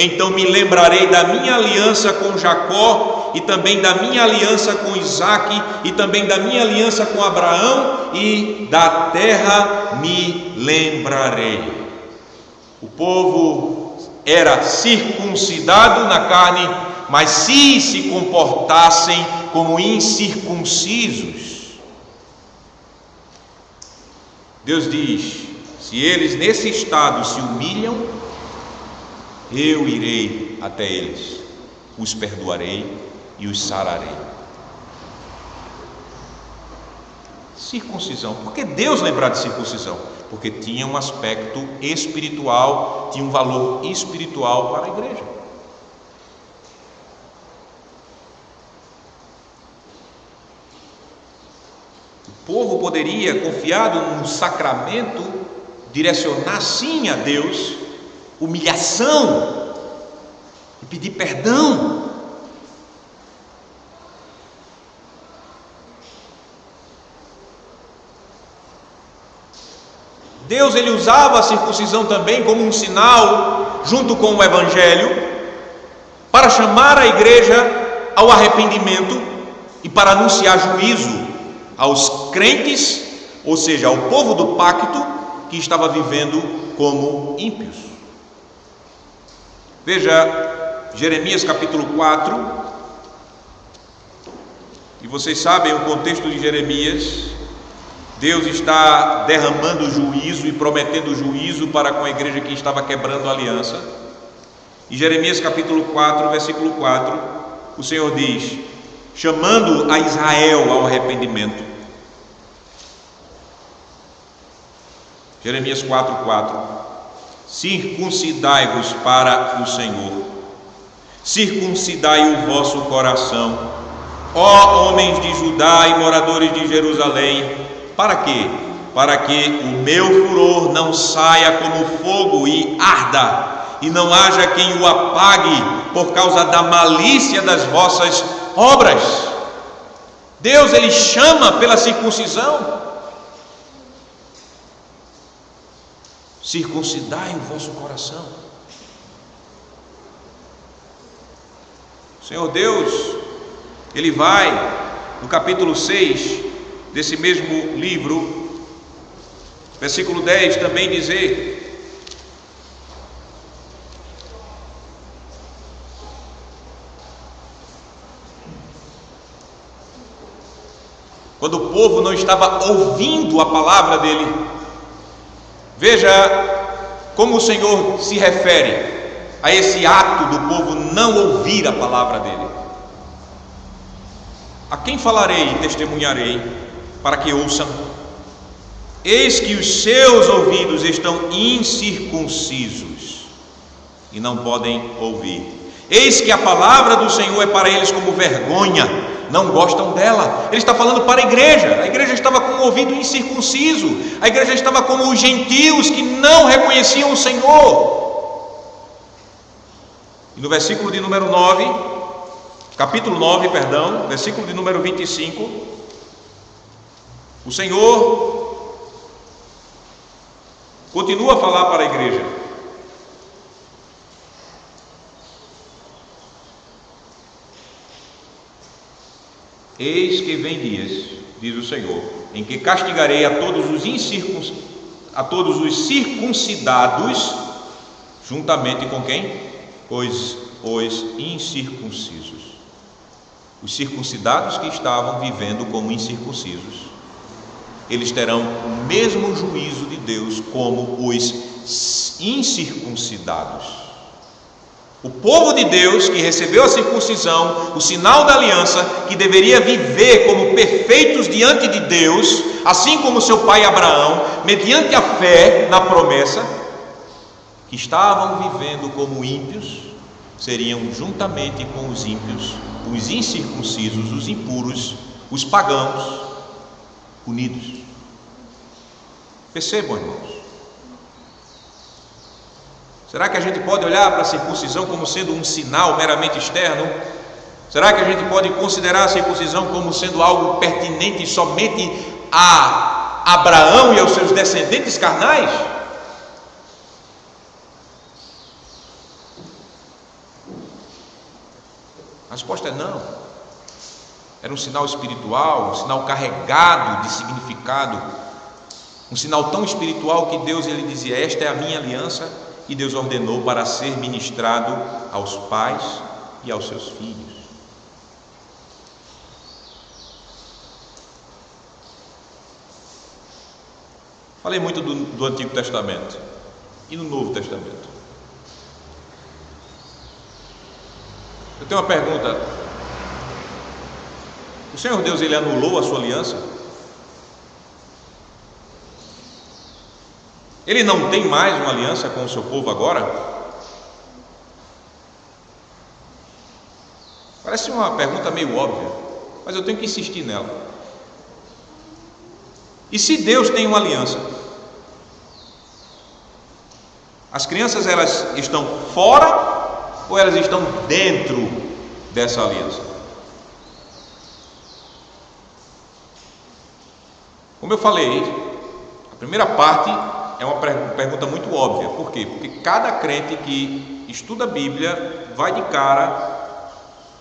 então me lembrarei da minha aliança com Jacó e também da minha aliança com Isaque e também da minha aliança com Abraão, e da terra me lembrarei. O povo era circuncidado na carne, mas se comportassem como incircuncisos. Deus diz: se eles nesse estado se humilham, eu irei até eles, os perdoarei e os sararei. Circuncisão. Por que Deus lembrar de circuncisão? Porque tinha um aspecto espiritual, tinha um valor espiritual para a igreja. O povo poderia, confiado no sacramento, direcionar sim a Deus humilhação e pedir perdão. Deus ele usava a circuncisão também como um sinal, junto com o evangelho, para chamar a igreja ao arrependimento e para anunciar juízo aos crentes, ou seja, ao povo do pacto que estava vivendo como ímpios. Veja Jeremias capítulo 4, e vocês sabem o contexto de Jeremias. Deus está derramando juízo e prometendo juízo para com a igreja que estava quebrando a aliança. Em Jeremias capítulo 4, versículo 4, o Senhor diz, chamando a Israel ao arrependimento. Jeremias 4:4. Circuncidai-vos para o Senhor, circuncidai o vosso coração, ó homens de Judá e moradores de Jerusalém. Para quê? Para que o meu furor não saia como fogo e arda, e não haja quem o apague por causa da malícia das vossas obras. Deus ele chama pela circuncisão. Circuncidai o vosso coração. O Senhor Deus, ele vai no capítulo 6 desse mesmo livro, versículo 10, também dizer: quando o povo não estava ouvindo a palavra dele, veja como o Senhor se refere a esse ato do povo não ouvir a palavra dele. A quem falarei e testemunharei para que ouçam? Eis que os seus ouvidos estão incircuncisos e não podem ouvir. Eis que a palavra do Senhor é para eles como vergonha, não gostam dela. Ele está falando para a igreja estava com o ouvido incircunciso, a igreja estava como os gentios que não reconheciam o Senhor. E no versículo de número 9, capítulo 9, versículo de número 25, o Senhor continua a falar para a igreja. Eis que vem dias, diz o Senhor, em que castigarei a todos os circuncidados, juntamente com quem? Os incircuncisos. Os circuncidados que estavam vivendo como incircuncisos, eles terão o mesmo juízo de Deus como os incircuncidados. O povo de Deus que recebeu a circuncisão, o sinal da aliança, que deveria viver como perfeitos diante de Deus, assim como seu pai Abraão, mediante a fé na promessa, que estavam vivendo como ímpios, seriam juntamente com os ímpios, os incircuncisos, os impuros, os pagãos, unidos. Percebam, irmãos. Será que a gente pode olhar para a circuncisão como sendo um sinal meramente externo? Será que a gente pode considerar a circuncisão como sendo algo pertinente somente a Abraão e aos seus descendentes carnais? A resposta é não. Era um sinal espiritual, um sinal carregado de significado, um sinal tão espiritual que Deus ele dizia: esta é a minha aliança, e Deus ordenou para ser ministrado aos pais e aos seus filhos. Falei muito do Antigo Testamento e no Novo Testamento. Eu tenho uma pergunta: o Senhor Deus ele anulou a sua aliança? Ele não tem mais uma aliança com o seu povo agora? Parece uma pergunta meio óbvia, mas eu tenho que insistir nela. E se Deus tem uma aliança, as crianças elas estão fora ou elas estão dentro dessa aliança? Como eu falei, a primeira parte é uma pergunta muito óbvia. Por quê? Porque cada crente que estuda a Bíblia vai de cara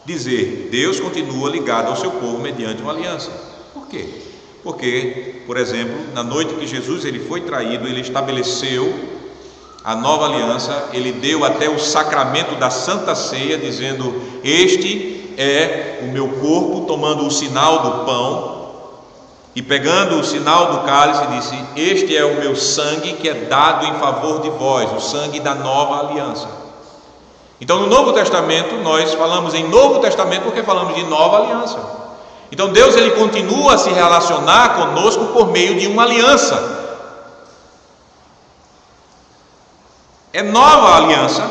dizer: Deus continua ligado ao seu povo mediante uma aliança. Por quê? Porque, por exemplo, na noite que Jesus ele foi traído, ele estabeleceu a nova aliança, ele deu até o sacramento da Santa Ceia, dizendo: este é o meu corpo, tomando o sinal do pão, e pegando o sinal do cálice, disse: este é o meu sangue que é dado em favor de vós, o sangue da nova aliança. Então no Novo Testamento, nós falamos em Novo Testamento porque falamos de nova aliança. Então Deus ele continua a se relacionar conosco por meio de uma aliança. É nova aliança,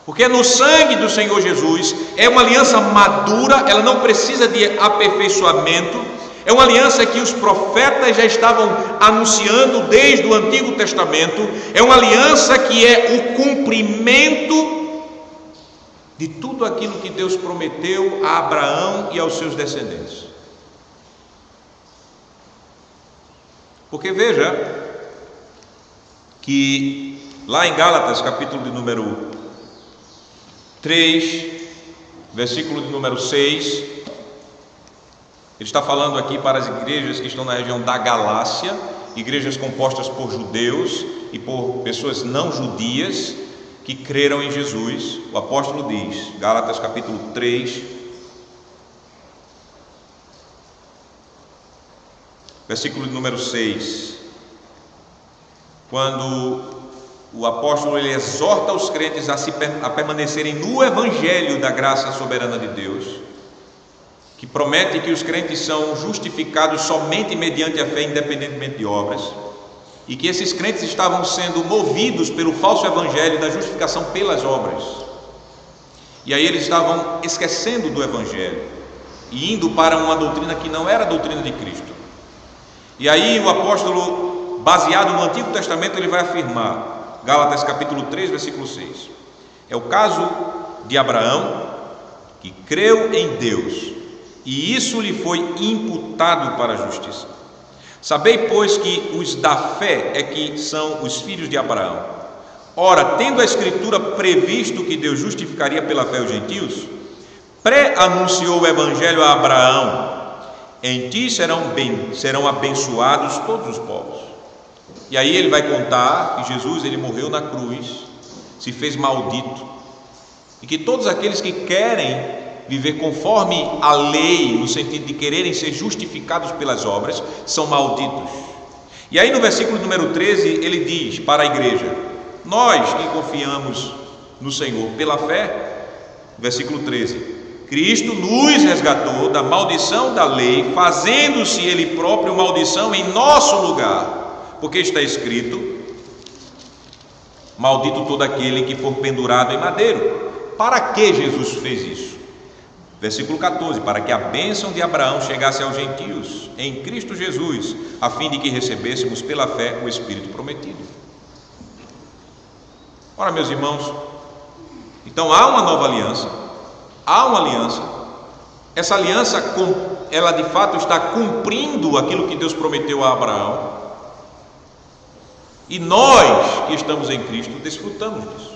porque no sangue do Senhor Jesus, é uma aliança madura, ela não precisa de aperfeiçoamento. É uma aliança que os profetas já estavam anunciando desde o Antigo Testamento. É uma aliança que é o cumprimento de tudo aquilo que Deus prometeu a Abraão e aos seus descendentes. Porque veja que lá em Gálatas, capítulo de número 3, versículo de número 6, ele está falando aqui para as igrejas que estão na região da Galácia, igrejas compostas por judeus e por pessoas não judias que creram em Jesus. O apóstolo diz, Gálatas capítulo 3, versículo número 6, quando o apóstolo ele exorta os crentes a permanecerem no evangelho da graça soberana de Deus, que promete que os crentes são justificados somente mediante a fé, independentemente de obras, e que esses crentes estavam sendo movidos pelo falso evangelho da justificação pelas obras. E aí eles estavam esquecendo do evangelho e indo para uma doutrina que não era a doutrina de Cristo. E aí o apóstolo, baseado no Antigo Testamento, ele vai afirmar, Gálatas capítulo 3, versículo 6, é o caso de Abraão, que creu em Deus, e isso lhe foi imputado para a justiça. Sabei, pois, que os da fé é que são os filhos de Abraão. Ora, tendo a Escritura previsto que Deus justificaria pela fé os gentios, pré-anunciou o Evangelho a Abraão: em ti serão abençoados todos os povos. E aí ele vai contar que Jesus, ele morreu na cruz, se fez maldito, e que todos aqueles que querem viver conforme a lei, no sentido de quererem ser justificados pelas obras, são malditos. E aí no versículo número 13 ele diz para a igreja: nós que confiamos no Senhor pela fé, versículo 13, Cristo nos resgatou da maldição da lei, fazendo-se Ele próprio maldição em nosso lugar, porque está escrito: maldito todo aquele que for pendurado em madeiro. Para que Jesus fez isso? Versículo 14, para que a bênção de Abraão chegasse aos gentios em Cristo Jesus, a fim de que recebêssemos pela fé o Espírito prometido. Ora, meus irmãos, então há uma nova aliança, há uma aliança. Essa aliança, ela de fato está cumprindo aquilo que Deus prometeu a Abraão, e nós que estamos em Cristo desfrutamos disso.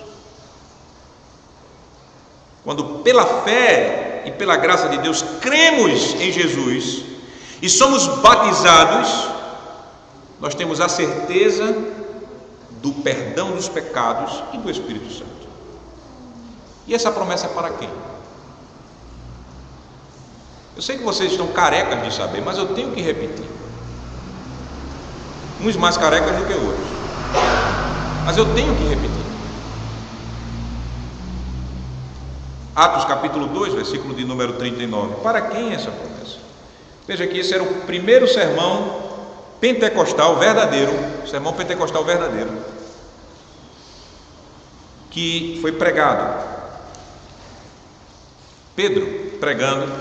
Quando pela fé e pela graça de Deus cremos em Jesus e somos batizados, nós temos a certeza do perdão dos pecados e do Espírito Santo. E essa promessa é para quem? Eu sei que vocês estão carecas de saber, mas eu tenho que repetir. Uns mais carecas do que outros, mas eu tenho que repetir. Atos capítulo 2, versículo de número 39. Para quem é essa promessa? Veja que esse era o primeiro sermão pentecostal verdadeiro, sermão pentecostal verdadeiro, que foi pregado. Pedro pregando,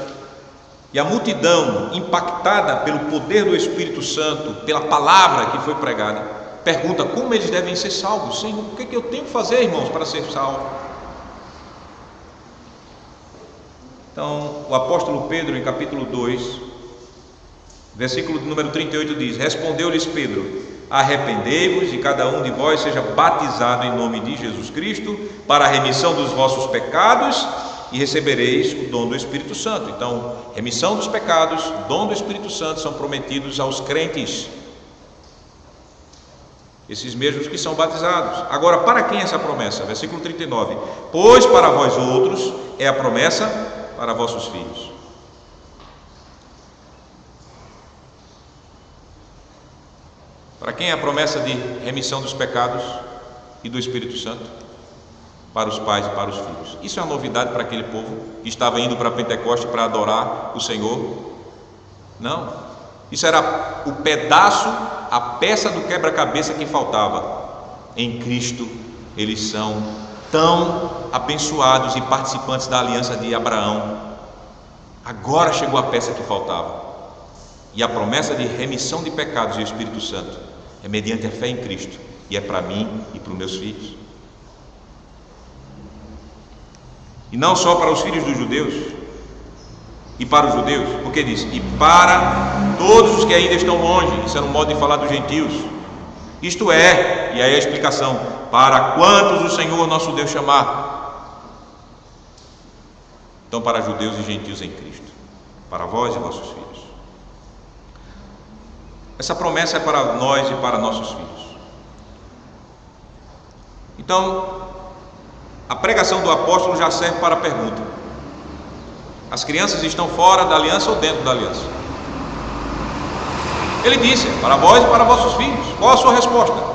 e a multidão, impactada pelo poder do Espírito Santo, pela palavra que foi pregada, pergunta: como eles devem ser salvos? Senhor, o que eu tenho que fazer, irmãos, para ser salvo? Então, o apóstolo Pedro, em capítulo 2, versículo de número 38, diz: respondeu-lhes Pedro: arrependei-vos e cada um de vós seja batizado em nome de Jesus Cristo para a remissão dos vossos pecados, e recebereis o dom do Espírito Santo. Então, remissão dos pecados, dom do Espírito Santo são prometidos aos crentes, esses mesmos que são batizados. Agora, para quem é essa promessa? Versículo 39: pois para vós outros é a promessa para vossos filhos. Para quem é a promessa de remissão dos pecados e do Espírito Santo? Para os pais e para os filhos. Isso é uma novidade para aquele povo que estava indo para Pentecoste para adorar o Senhor? Não. Isso era o pedaço, a peça do quebra-cabeça que faltava. Em Cristo eles são tão abençoados e participantes da aliança de Abraão. Agora chegou a peça que faltava, e a promessa de remissão de pecados e o Espírito Santo é mediante a fé em Cristo, e é para mim e para os meus filhos. E não só para os filhos dos judeus e para os judeus, porque diz: e para todos os que ainda estão longe. Isso era um modo de falar dos gentios. Isto é, e aí a explicação: para quantos o Senhor nosso Deus chamar. Então, para judeus e gentios em Cristo, para vós e vossos filhos. Essa promessa é para nós e para nossos filhos. Então, a pregação do apóstolo já serve para a pergunta: as crianças estão fora da aliança ou dentro da aliança? Ele disse: para vós e para vossos filhos. Qual a sua resposta?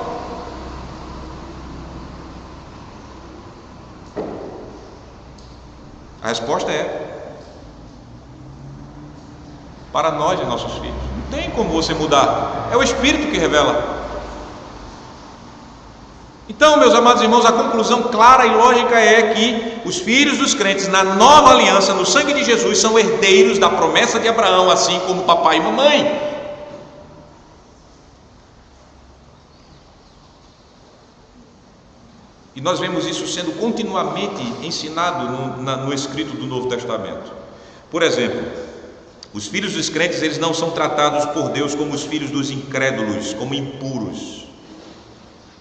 A resposta é: para nós e nossos filhos. Não tem como você mudar, é o Espírito que revela. Então, meus amados irmãos, a conclusão clara e lógica é que os filhos dos crentes na nova aliança, no sangue de Jesus, são herdeiros da promessa de Abraão, assim como papai e mamãe. E E nós vemos isso sendo continuamente ensinado no escrito do Novo Testamento. Por exemplo, os filhos dos crentes, eles não são tratados por Deus como os filhos dos incrédulos, como impuros.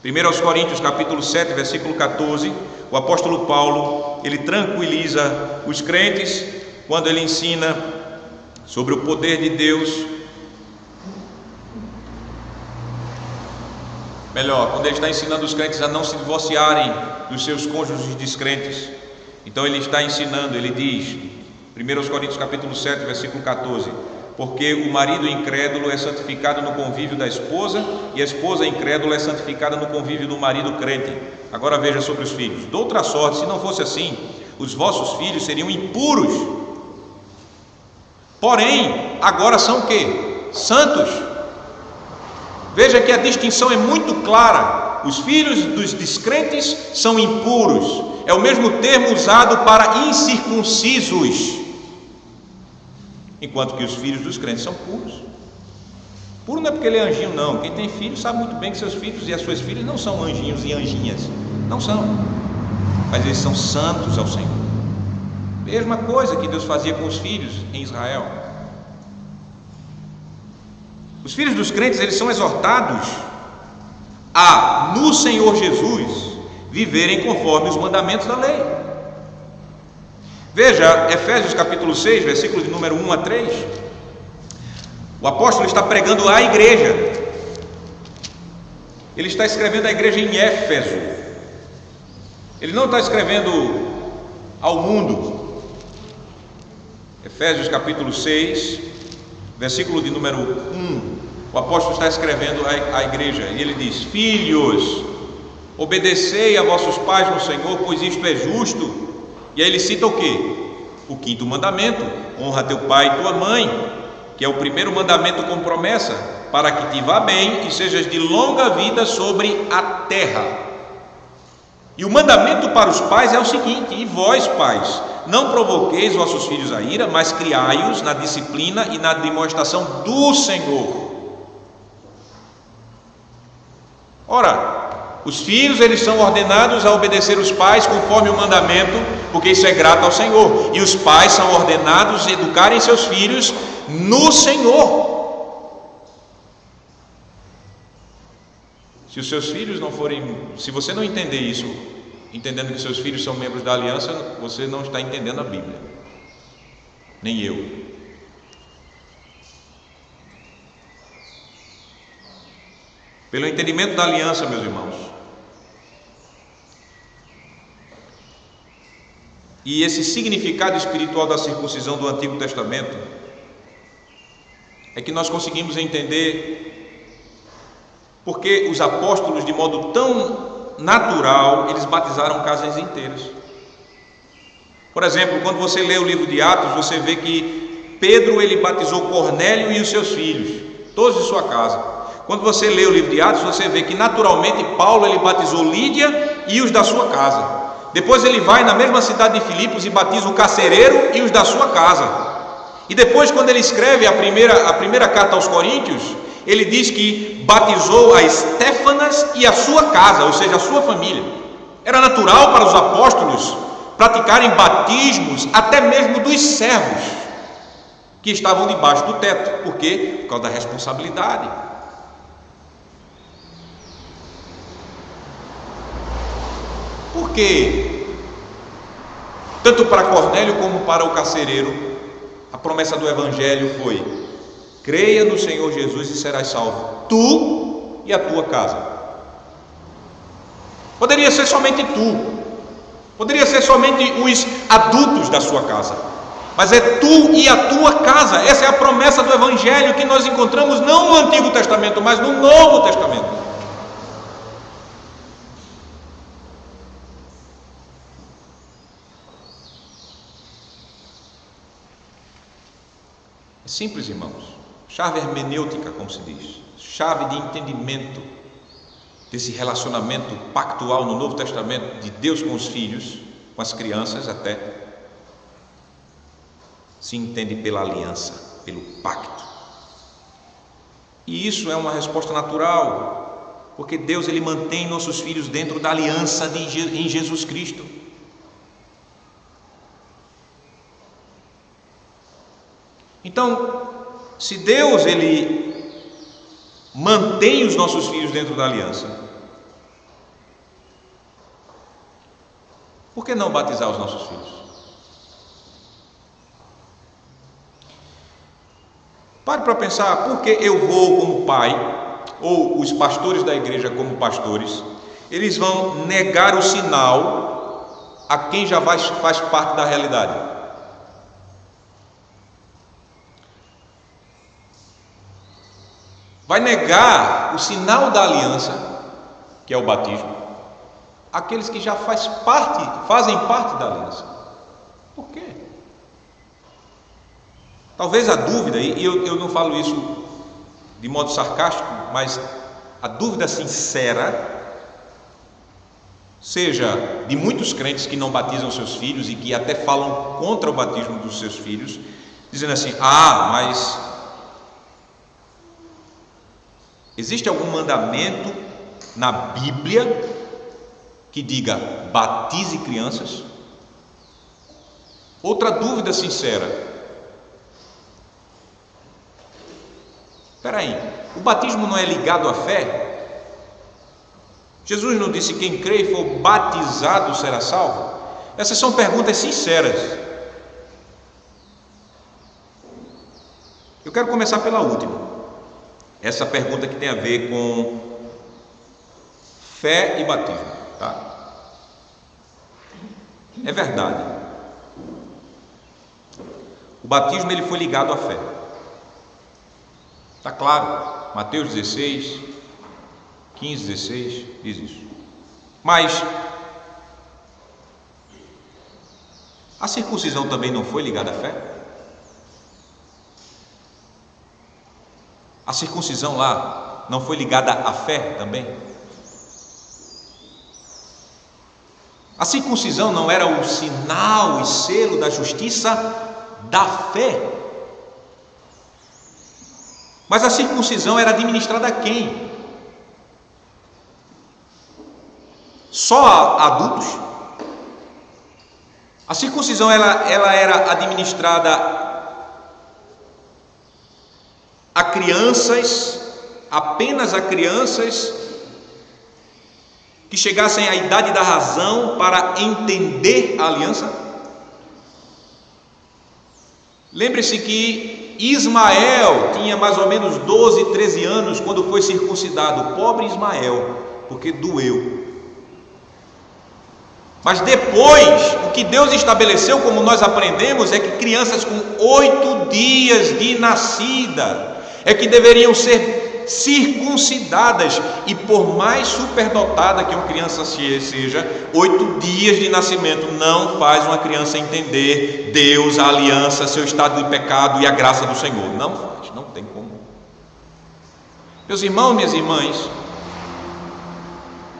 1 Coríntios capítulo 7, versículo 14, o apóstolo Paulo, ele tranquiliza os crentes quando ele ensina sobre o poder de Deus. Melhor, quando ele está ensinando os crentes a não se divorciarem dos seus cônjuges descrentes. Então ele está ensinando, ele diz, 1 Coríntios capítulo 7, versículo 14: porque o marido incrédulo é santificado no convívio da esposa, e a esposa incrédula é santificada no convívio do marido crente. Agora veja sobre os filhos. De outra sorte, se não fosse assim, os vossos filhos seriam impuros. Porém, agora são o quê? Santos. Veja que a distinção é muito clara. Os filhos dos descrentes são impuros. É o mesmo termo usado para incircuncisos, enquanto que os filhos dos crentes são puros. Puro não é porque ele é anjinho, não. Quem tem filhos sabe muito bem que seus filhos e as suas filhas não são anjinhos e anjinhas. Não são. Mas eles são santos ao Senhor. Mesma coisa que Deus fazia com os filhos em Israel. Os filhos dos crentes, eles são exortados a, no Senhor Jesus, viverem conforme os mandamentos da lei. Veja, Efésios capítulo 6, versículos de número 1 a 3. O apóstolo está pregando à igreja. Ele está escrevendo à igreja em Éfeso. Ele não está escrevendo ao mundo. Efésios capítulo 6, versículo de número 1. O apóstolo está escrevendo à igreja e ele diz: filhos, obedecei a vossos pais no Senhor, pois isto é justo. E aí ele cita o quê? O 5º mandamento: honra teu pai e tua mãe, que é o primeiro mandamento com promessa, para que te vá bem e sejas de longa vida sobre a terra. E o mandamento para os pais é o seguinte: e vós, pais, não provoqueis vossos filhos a ira, mas criai-os na disciplina e na demonstração do Senhor. Ora, os filhos, eles são ordenados a obedecer os pais conforme o mandamento, porque isso é grato ao Senhor. E os pais são ordenados a educarem seus filhos no Senhor. Se os seus filhos não forem, se você não entender isso, entendendo que seus filhos são membros da aliança, você não está entendendo a Bíblia. Nem eu. Pelo entendimento da aliança, meus irmãos, e esse significado espiritual da circuncisão do Antigo Testamento, é que nós conseguimos entender porque os apóstolos, de modo tão natural, eles batizaram casas inteiras. Por exemplo, quando você lê o livro de Atos, você vê que Pedro, ele batizou Cornélio e os seus filhos, todos de sua casa. Quando você lê o livro de Atos, você vê que naturalmente Paulo, ele batizou Lídia e os da sua casa. Depois ele vai na mesma cidade de Filipos e batiza o carcereiro e os da sua casa. E depois, quando ele escreve a primeira carta aos Coríntios, ele diz que batizou a Estéfanas e a sua casa, ou seja, a sua família. Era natural para os apóstolos praticarem batismos até mesmo dos servos que estavam debaixo do teto. Por quê? Por causa da responsabilidade. Por quê? Tanto para Cornélio como para o carcereiro, a promessa do Evangelho foi: creia no Senhor Jesus e serás salvo, tu e a tua casa. Poderia ser somente tu, poderia ser somente os adultos da sua casa, mas é tu e a tua casa. Essa é a promessa do Evangelho que nós encontramos não no Antigo Testamento, mas no Novo Testamento. É simples, irmãos. Chave hermenêutica, como se diz, chave de entendimento desse relacionamento pactual no Novo Testamento de Deus com os filhos, com as crianças até, se entende pela aliança, pelo pacto. E isso é uma resposta natural Porque Deus, Ele mantém nossos filhos dentro da aliança em Jesus Cristo. Então, se Deus, Ele mantém os nossos filhos dentro da aliança, por que não batizar os nossos filhos? Pare para pensar, por que eu vou como pai, ou os pastores da igreja como pastores, eles vão negar o sinal a quem já faz parte da realidade? Vai negar o sinal da aliança, que é o batismo, aqueles que já fazem parte da aliança. Por quê? Talvez a dúvida, e eu não falo isso de modo sarcástico, mas a dúvida sincera seja de muitos crentes que não batizam seus filhos e que até falam contra o batismo dos seus filhos, dizendo assim: mas existe algum mandamento na Bíblia que diga batize crianças? Outra dúvida sincera: espera aí, o batismo não é ligado à fé? Jesus não disse: quem crê e for batizado será salvo? Essas são perguntas sinceras. Eu quero começar pela última, essa pergunta que tem a ver com fé e batismo, tá? É verdade, o batismo ele foi ligado à fé. Está claro, Mateus 16, 15, 16 diz isso. Mas a circuncisão também não foi ligada à fé? A circuncisão lá não foi ligada à fé também? A circuncisão não era o sinal e selo da justiça da fé? Mas a circuncisão era administrada a quem? Só a adultos? A circuncisão ela era administrada a crianças, apenas a crianças que chegassem à idade da razão para entender a aliança? Lembre-se que Ismael tinha mais ou menos 12, 13 anos quando foi circuncidado. Pobre Ismael, porque doeu. Mas depois, o que Deus estabeleceu, como nós aprendemos, é que crianças com 8 dias de nascida é que deveriam ser circuncidadas. E por mais superdotada que uma criança seja, 8 dias de nascimento não faz uma criança entender Deus, a aliança, seu estado de pecado e a graça do Senhor. Não faz, não tem como. Meus irmãos, minhas irmãs,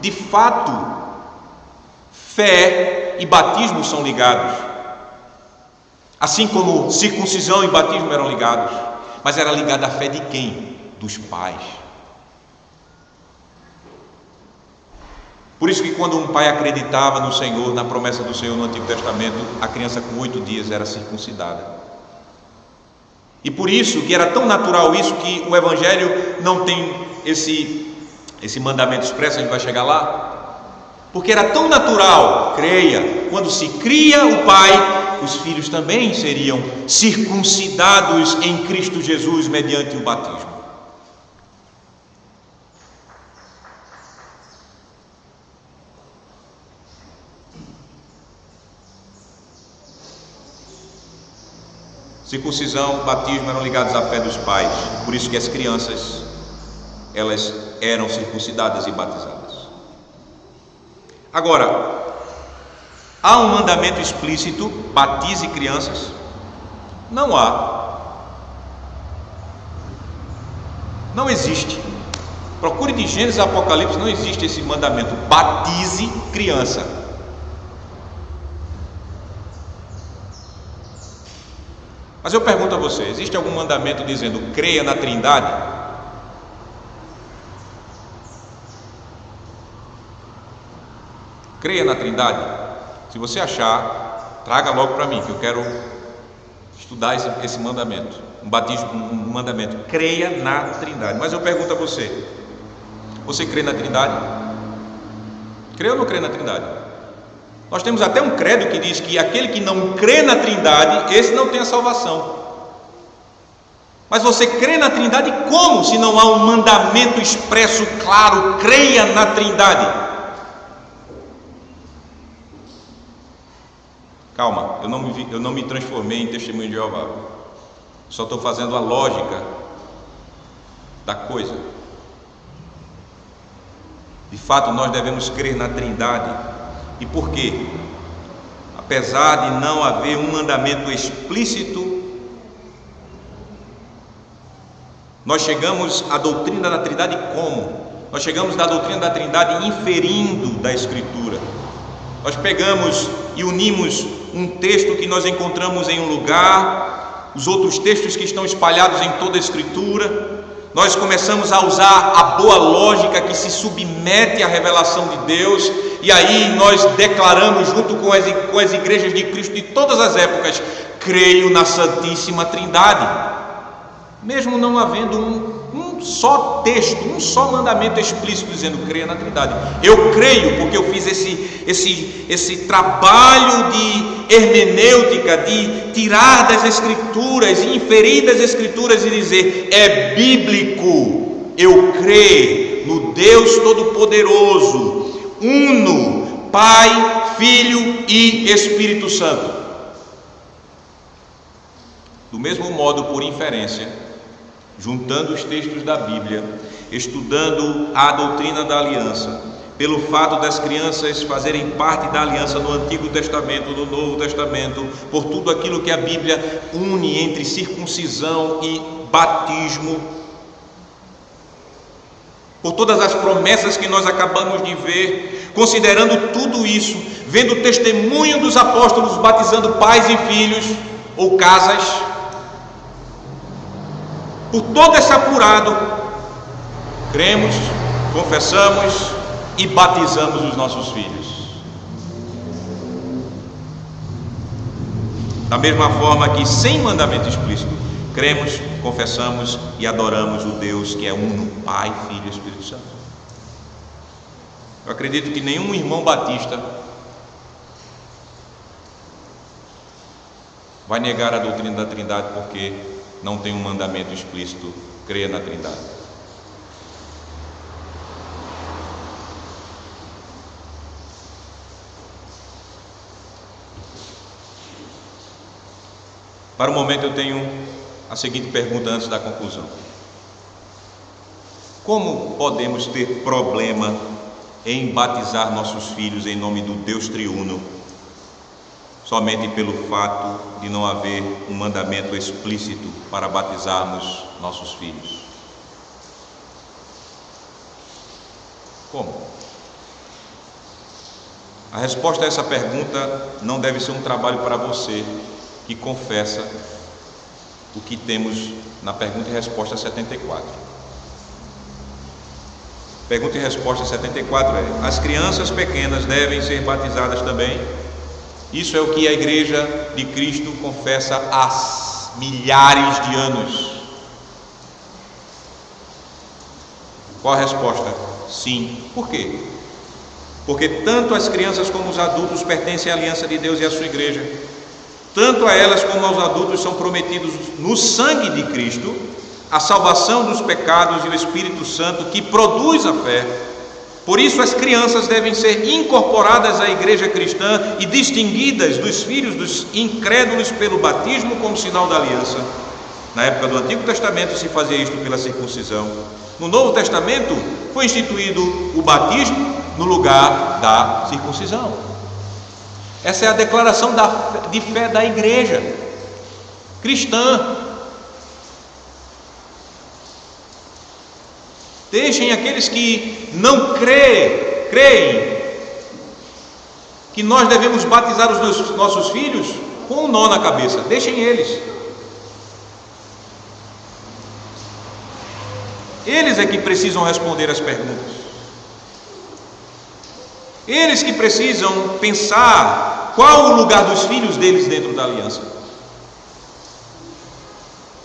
de fato, fé e batismo são ligados, assim como circuncisão e batismo eram ligados. Mas era ligada à fé de quem? Dos pais. Por isso que quando um pai acreditava no Senhor, na promessa do Senhor no Antigo Testamento, a criança com 8 dias era circuncidada. E por isso que era tão natural isso, que o Evangelho não tem esse mandamento expresso, a gente vai chegar lá, porque era tão natural, creia, quando se cria o pai, os filhos também seriam circuncidados em Cristo Jesus mediante o batismo. Circuncisão, batismo eram ligados à fé dos pais, por isso que as crianças, elas eram circuncidadas e batizadas. Agora, há um mandamento explícito: batize crianças? Não há. Não existe. Procure de Gênesis a Apocalipse, não existe esse mandamento: batize criança. Mas eu pergunto a você: existe algum mandamento dizendo creia na Trindade? creia na Trindade? Se você achar, traga logo para mim, que eu quero estudar esse mandamento, um mandamento, creia na Trindade. Mas eu pergunto a você, você crê na Trindade? Crê ou não crê na Trindade? Nós temos até um credo que diz que aquele que não crê na Trindade, esse não tem a salvação. Mas você crê na Trindade como, se não há um mandamento expresso, claro, creia na Trindade? Calma, eu não me transformei em testemunho de Jeová. Só estou fazendo a lógica da coisa. De fato, nós devemos crer na Trindade. E por quê? Apesar de não haver um mandamento explícito, nós chegamos à doutrina da Trindade como? Nós chegamos da doutrina da Trindade inferindo da Escritura. Nós pegamos e unimos um texto que nós encontramos em um lugar, os outros textos que estão espalhados em toda a Escritura. Nós começamos a usar a boa lógica que se submete à revelação de Deus, e aí nós declaramos, junto com as igrejas de Cristo de todas as épocas, creio na Santíssima Trindade. Mesmo não havendo um só texto, um só mandamento explícito dizendo creia na Trindade. Eu creio porque eu fiz esse trabalho de hermenêutica, de tirar das Escrituras e inferir das Escrituras e dizer, é bíblico. Eu creio no Deus Todo-Poderoso, uno, Pai, Filho e Espírito Santo. Do mesmo modo, por inferência, juntando os textos da Bíblia, estudando a doutrina da aliança, pelo fato das crianças fazerem parte da aliança no Antigo Testamento, no Novo Testamento, por tudo aquilo que a Bíblia une entre circuncisão e batismo, por todas as promessas que nós acabamos de ver, considerando tudo isso, vendo o testemunho dos apóstolos batizando pais e filhos ou casas, por todo esse apurado, cremos, confessamos e batizamos os nossos filhos. Da mesma forma que, sem mandamento explícito, cremos, confessamos e adoramos o Deus que é uno, Pai, Filho e Espírito Santo. Eu acredito que nenhum irmão batista vai negar a doutrina da Trindade porque não tem um mandamento explícito, creia na Trindade. Para o momento eu tenho a seguinte pergunta antes da conclusão: como podemos ter problema em batizar nossos filhos em nome do Deus triuno, somente pelo fato de não haver um mandamento explícito para batizarmos nossos filhos? Como? A resposta a essa pergunta não deve ser um trabalho para você que confessa o que temos na pergunta e resposta 74. Pergunta e resposta 74 é: as crianças pequenas devem ser batizadas também? Isso é o que a Igreja de Cristo confessa há milhares de anos. Qual a resposta? Sim. Por quê? Porque tanto as crianças como os adultos pertencem à aliança de Deus e à sua Igreja. Tanto a elas como aos adultos são prometidos no sangue de Cristo a salvação dos pecados e o Espírito Santo que produz a fé. Por isso as crianças devem ser incorporadas à igreja cristã e distinguidas dos filhos dos incrédulos pelo batismo como sinal da aliança. Na época do Antigo Testamento se fazia isto pela circuncisão. No Novo Testamento foi instituído o batismo no lugar da circuncisão. Essa é a declaração de fé da igreja cristã. Deixem aqueles que não creem que nós devemos batizar os nossos filhos com um nó na cabeça. Deixem eles. Eles é que precisam responder as perguntas. Eles que precisam pensar qual o lugar dos filhos deles dentro da aliança.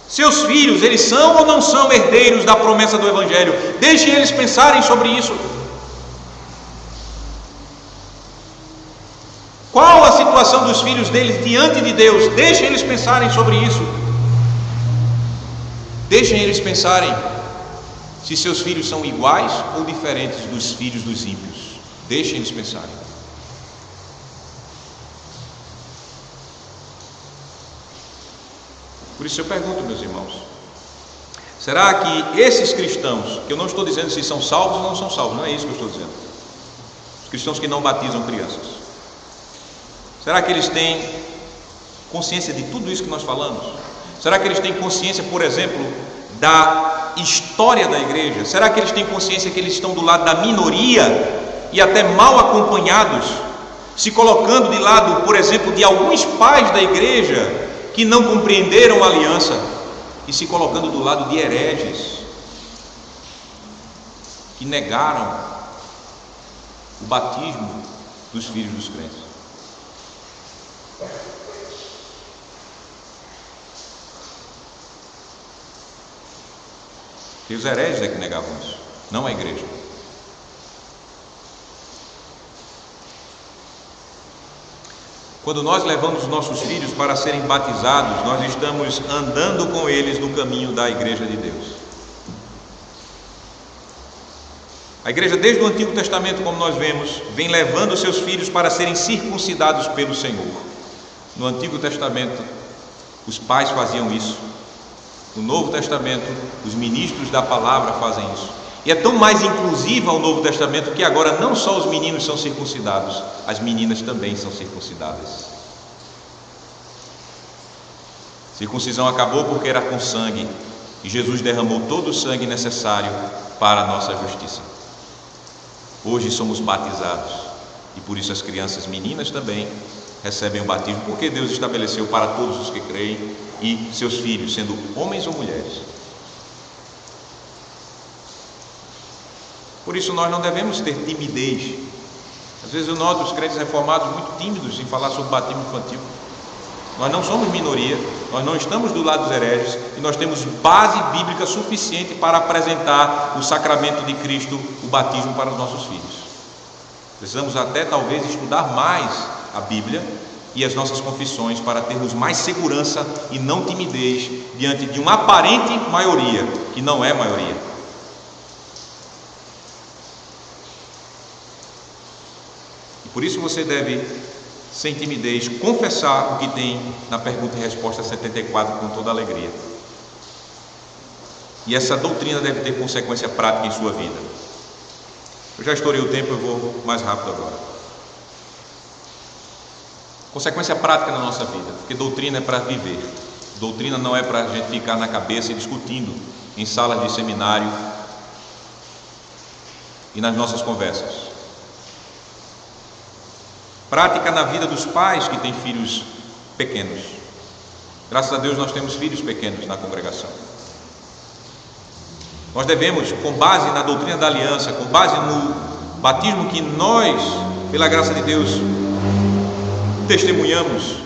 Seus filhos, eles são ou não são herdeiros da promessa do Evangelho? Deixem eles pensarem sobre isso. Qual a situação dos filhos deles diante de Deus? Deixem eles pensarem sobre isso. Deixem eles pensarem se seus filhos são iguais ou diferentes dos filhos dos ímpios. Deixem eles pensarem. Por isso eu pergunto, meus irmãos, será que esses cristãos, que eu não estou dizendo se são salvos ou não são salvos, não é isso que eu estou dizendo, os cristãos que não batizam crianças, será que eles têm consciência de tudo isso que nós falamos? Será que eles têm consciência, por exemplo, da história da igreja? Será que eles têm consciência que eles estão do lado da minoria e até mal acompanhados, se colocando de lado, por exemplo, de alguns pais da igreja que não compreenderam a aliança e se colocando do lado de hereges que negaram o batismo dos filhos dos crentes? E os hereges é que negavam isso, não a igreja. Quando nós levamos os nossos filhos para serem batizados, nós estamos andando com eles no caminho da igreja de Deus. A igreja, desde o Antigo Testamento, como nós vemos, vem levando seus filhos para serem circuncidados pelo Senhor. No Antigo Testamento, os pais faziam isso. No Novo Testamento, os ministros da palavra fazem isso. E é tão mais inclusiva o Novo Testamento que agora não só os meninos são circuncidados, as meninas também são circuncidadas. Circuncisão acabou porque era com sangue, e Jesus derramou todo o sangue necessário para a nossa justiça. Hoje somos batizados, e por isso as crianças meninas também recebem o batismo, porque Deus estabeleceu para todos os que creem, e seus filhos, sendo homens ou mulheres. Por isso nós não devemos ter timidez. Às vezes eu noto os crentes reformados muito tímidos em falar sobre batismo infantil. Nós não somos minoria, nós não estamos do lado dos hereges, e nós temos base bíblica suficiente para apresentar o sacramento de Cristo, o batismo, para os nossos filhos. Precisamos até talvez estudar mais a Bíblia e as nossas confissões para termos mais segurança e não timidez diante de uma aparente maioria, que não é maioria. E por isso você deve, sem timidez, confessar o que tem na pergunta e resposta 74 com toda alegria. E essa doutrina deve ter consequência prática em sua vida. Eu já estourei o tempo, eu vou mais rápido agora. Consequência prática na nossa vida, porque doutrina é para viver. Doutrina não é para a gente ficar na cabeça e discutindo em salas de seminário e nas nossas conversas. Prática na vida dos pais que têm filhos pequenos. Graças a Deus nós temos filhos pequenos na congregação. Nós devemos, com base na doutrina da aliança, com base no batismo que nós, pela graça de Deus, testemunhamos,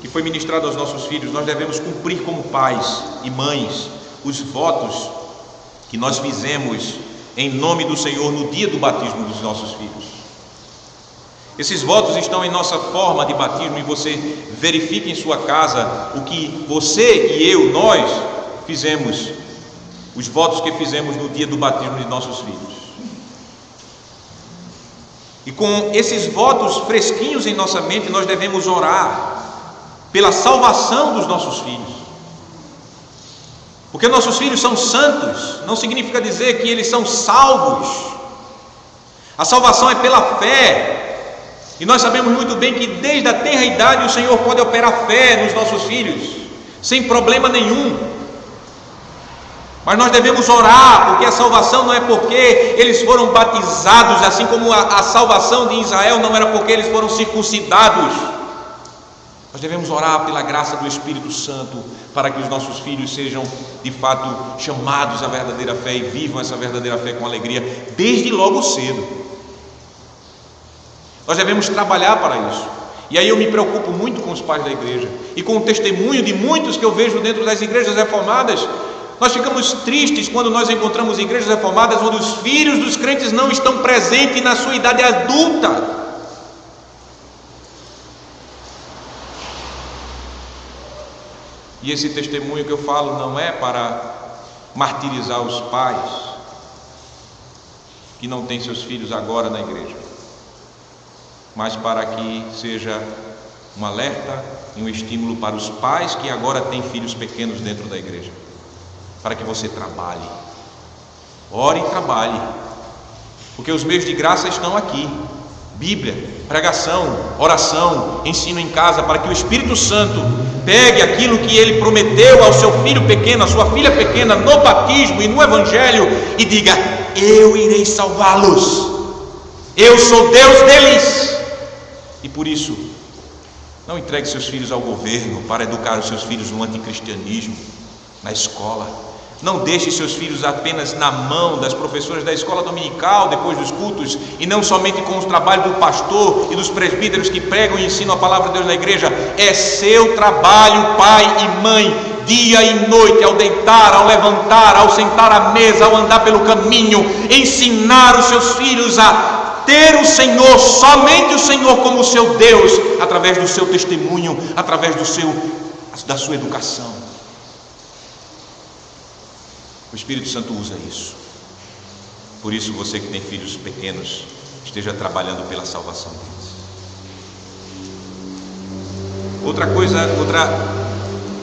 que foi ministrado aos nossos filhos, nós devemos cumprir como pais e mães os votos que nós fizemos em nome do Senhor no dia do batismo dos nossos filhos. Esses votos estão em nossa forma de batismo, e você verifique em sua casa o que você e eu, nós fizemos, os votos que fizemos no dia do batismo de nossos filhos. E com esses votos fresquinhos em nossa mente, nós devemos orar pela salvação dos nossos filhos. Porque nossos filhos são santos, não significa dizer que eles são salvos. A salvação é pela fé. E nós sabemos muito bem que desde a tenra idade o Senhor pode operar fé nos nossos filhos, sem problema nenhum. Mas nós devemos orar, porque a salvação não é porque eles foram batizados, assim como a salvação de Israel não era porque eles foram circuncidados. Nós devemos orar pela graça do Espírito Santo, para que os nossos filhos sejam de fato chamados à verdadeira fé e vivam essa verdadeira fé com alegria, desde logo cedo. Nós devemos trabalhar para isso. E aí eu me preocupo muito com os pais da igreja e com o testemunho de muitos que eu vejo dentro das igrejas reformadas. Nós ficamos tristes quando nós encontramos igrejas reformadas onde os filhos dos crentes não estão presentes na sua idade adulta. E esse testemunho que eu falo não é para martirizar os pais que não têm seus filhos agora na igreja, mas para que seja um alerta e um estímulo para os pais que agora têm filhos pequenos dentro da igreja, para que você trabalhe, ore e trabalhe, porque os meios de graça estão aqui: Bíblia, pregação, oração, ensino em casa, para que o Espírito Santo pegue aquilo que ele prometeu ao seu filho pequeno, à sua filha pequena, no batismo e no Evangelho, e diga: eu irei salvá-los, eu sou Deus deles. E por isso, não entregue seus filhos ao governo para educar os seus filhos no anticristianismo, na escola. Não deixe seus filhos apenas na mão das professoras da escola dominical depois dos cultos, e não somente com os trabalhos do pastor e dos presbíteros que pregam e ensinam a palavra de Deus na igreja. É seu trabalho, pai e mãe, dia e noite, ao deitar, ao levantar, ao sentar à mesa, ao andar pelo caminho, ensinar os seus filhos a ter o Senhor, somente o Senhor como o seu Deus, através do seu testemunho, através da sua educação. O Espírito Santo usa isso. Por isso, você que tem filhos pequenos, esteja trabalhando pela salvação deles. Outra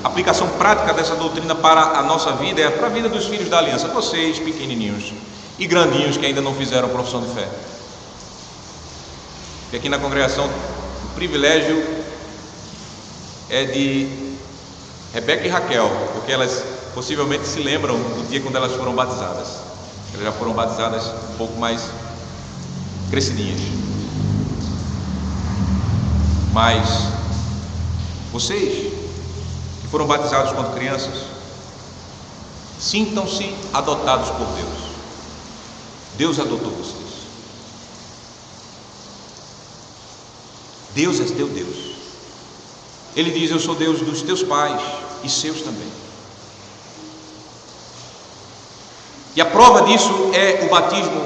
aplicação prática dessa doutrina para a nossa vida é para a vida dos filhos da aliança, vocês pequenininhos e grandinhos que ainda não fizeram profissão de fé. E aqui na congregação, o privilégio é de Rebeca e Raquel, porque elas possivelmente se lembram do dia quando elas foram batizadas. Elas já foram batizadas um pouco mais crescidinhas. Mas vocês que foram batizados quando crianças, sintam-se adotados por Deus. Deus adotou vocês. Deus é teu Deus. Ele diz: eu sou Deus dos teus pais e seus também. E a prova disso é o batismo.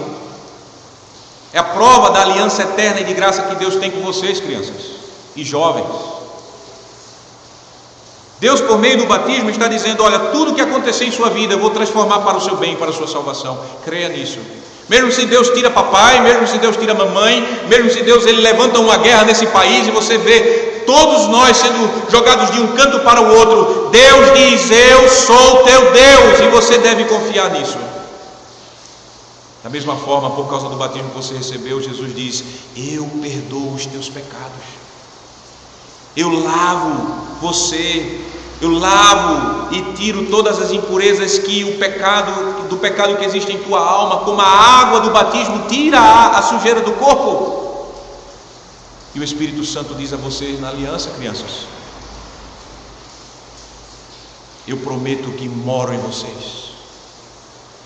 É a prova da aliança eterna e de graça que Deus tem com vocês, crianças e jovens. Deus, por meio do batismo, está dizendo: olha, tudo que acontecer em sua vida eu vou transformar para o seu bem, para a sua salvação. Creia nisso. Mesmo se Deus tira papai, mesmo se Deus tira mamãe, mesmo se Deus ele levanta uma guerra nesse país e você vê todos nós sendo jogados de um canto para o outro, Deus diz: eu sou teu Deus, e você deve confiar nisso. Da mesma forma, por causa do batismo que você recebeu, Jesus diz: eu perdoo os teus pecados, eu lavo você, eu lavo e tiro todas as impurezas que do pecado que existe em tua alma, como a água do batismo tira a sujeira do corpo. E o Espírito Santo diz a vocês na aliança, crianças: eu prometo que moro em vocês,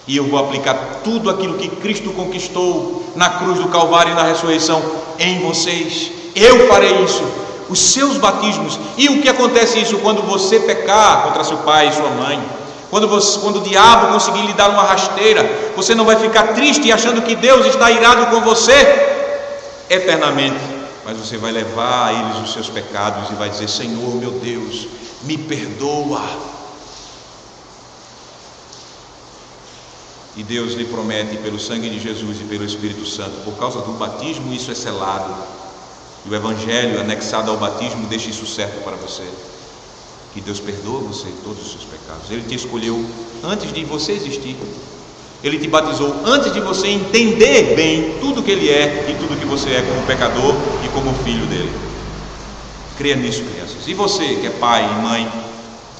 e eu vou aplicar tudo aquilo que Cristo conquistou na cruz do Calvário e na ressurreição em vocês. Eu farei isso, os seus batismos. E o que acontece isso? Quando você pecar contra seu pai e sua mãe, quando o diabo conseguir lhe dar uma rasteira, você não vai ficar triste achando que Deus está irado com você eternamente, mas você vai levar a eles os seus pecados e vai dizer: Senhor meu Deus, me perdoa. E Deus lhe promete, pelo sangue de Jesus e pelo Espírito Santo, por causa do batismo, isso é selado. E o Evangelho anexado ao batismo deixa isso certo para você, que Deus perdoa você todos os seus pecados. Ele te escolheu antes de você existir. Ele te batizou antes de você entender bem tudo que Ele é e tudo que você é como pecador e como filho dele. Creia nisso, crianças. E você que é pai e mãe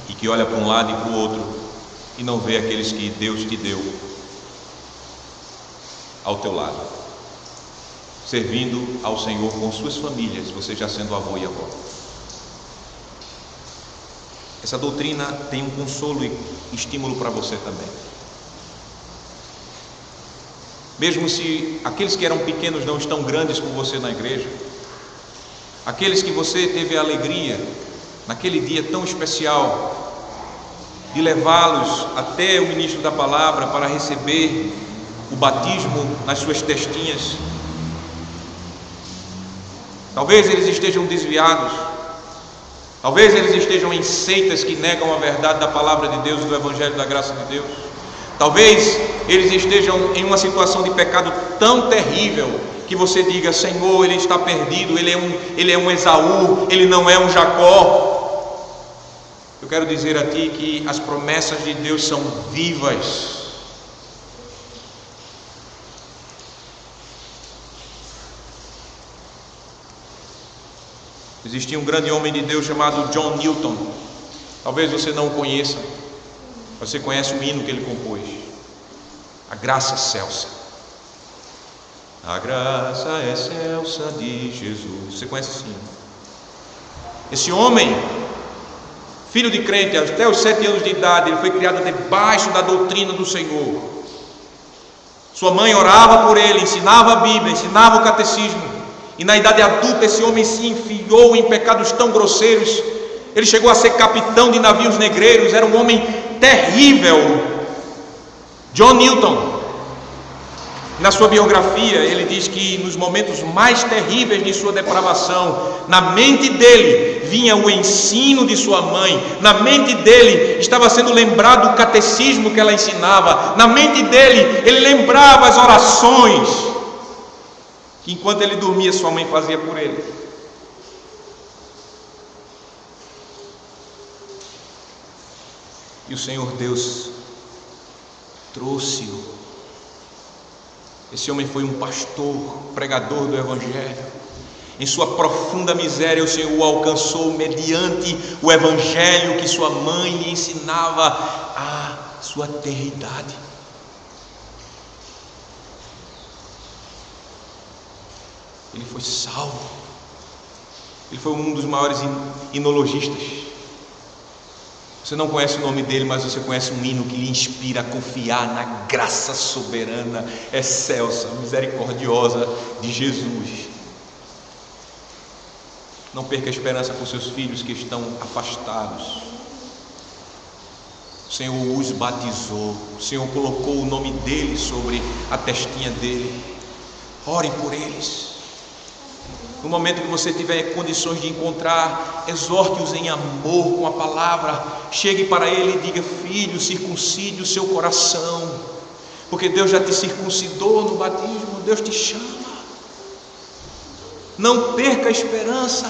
e que olha para um lado e para o outro e não vê aqueles que Deus te deu ao teu lado, servindo ao Senhor com suas famílias, você já sendo avô e avó. Essa doutrina tem um consolo e estímulo para você também. mesmo se aqueles que eram pequenos não estão grandes com você na igreja, aqueles que você teve a alegria naquele dia tão especial de levá-los até o ministro da palavra para receber o batismo nas suas testinhas. Talvez eles estejam desviados, talvez eles estejam em seitas que negam a verdade da palavra de Deus, do evangelho da graça de Deus. Talvez eles estejam em uma situação de pecado tão terrível que você diga: Senhor, ele está perdido, ele é um Esaú, ele não é um Jacó. Eu quero dizer a ti que as promessas de Deus são vivas. Existia um grande homem de Deus chamado John Newton. Talvez você não o conheça. Você conhece o hino que ele compôs: A Graça Excelsa. A graça excelsa de Jesus. Você conhece esse hino? Esse homem, filho de crente, até os 7 anos de idade, ele foi criado debaixo da doutrina do Senhor. Sua mãe orava por ele, ensinava a Bíblia, ensinava o catecismo. E na idade adulta esse homem se enfiou em pecados tão grosseiros. Ele chegou a ser capitão de navios negreiros. Era um homem terrível. John Newton, na sua biografia, ele diz que nos momentos mais terríveis de sua depravação, na mente dele vinha o ensino de sua mãe, na mente dele estava sendo lembrado o catecismo que ela ensinava, na mente dele ele lembrava as orações que enquanto ele dormia sua mãe fazia por ele. E o Senhor Deus trouxe-o. Esse homem foi um pastor, pregador do Evangelho. Em sua profunda miséria, o Senhor o alcançou mediante o Evangelho que sua mãe lhe ensinava à sua tenridade. Ele foi salvo. Ele foi um dos maiores inologistas. Você não conhece o nome dele, mas você conhece um hino que lhe inspira a confiar na graça soberana, excelsa, misericordiosa de Jesus. Não perca a esperança por seus filhos que estão afastados. O Senhor os batizou, o Senhor colocou o nome dele sobre a testinha dele. Ore por eles. No momento que você tiver condições de encontrar, exorte-os em amor com a palavra. Chegue para ele e diga: filho, circuncide o seu coração, porque Deus já te circuncidou no batismo. Deus te chama. Não perca a esperança.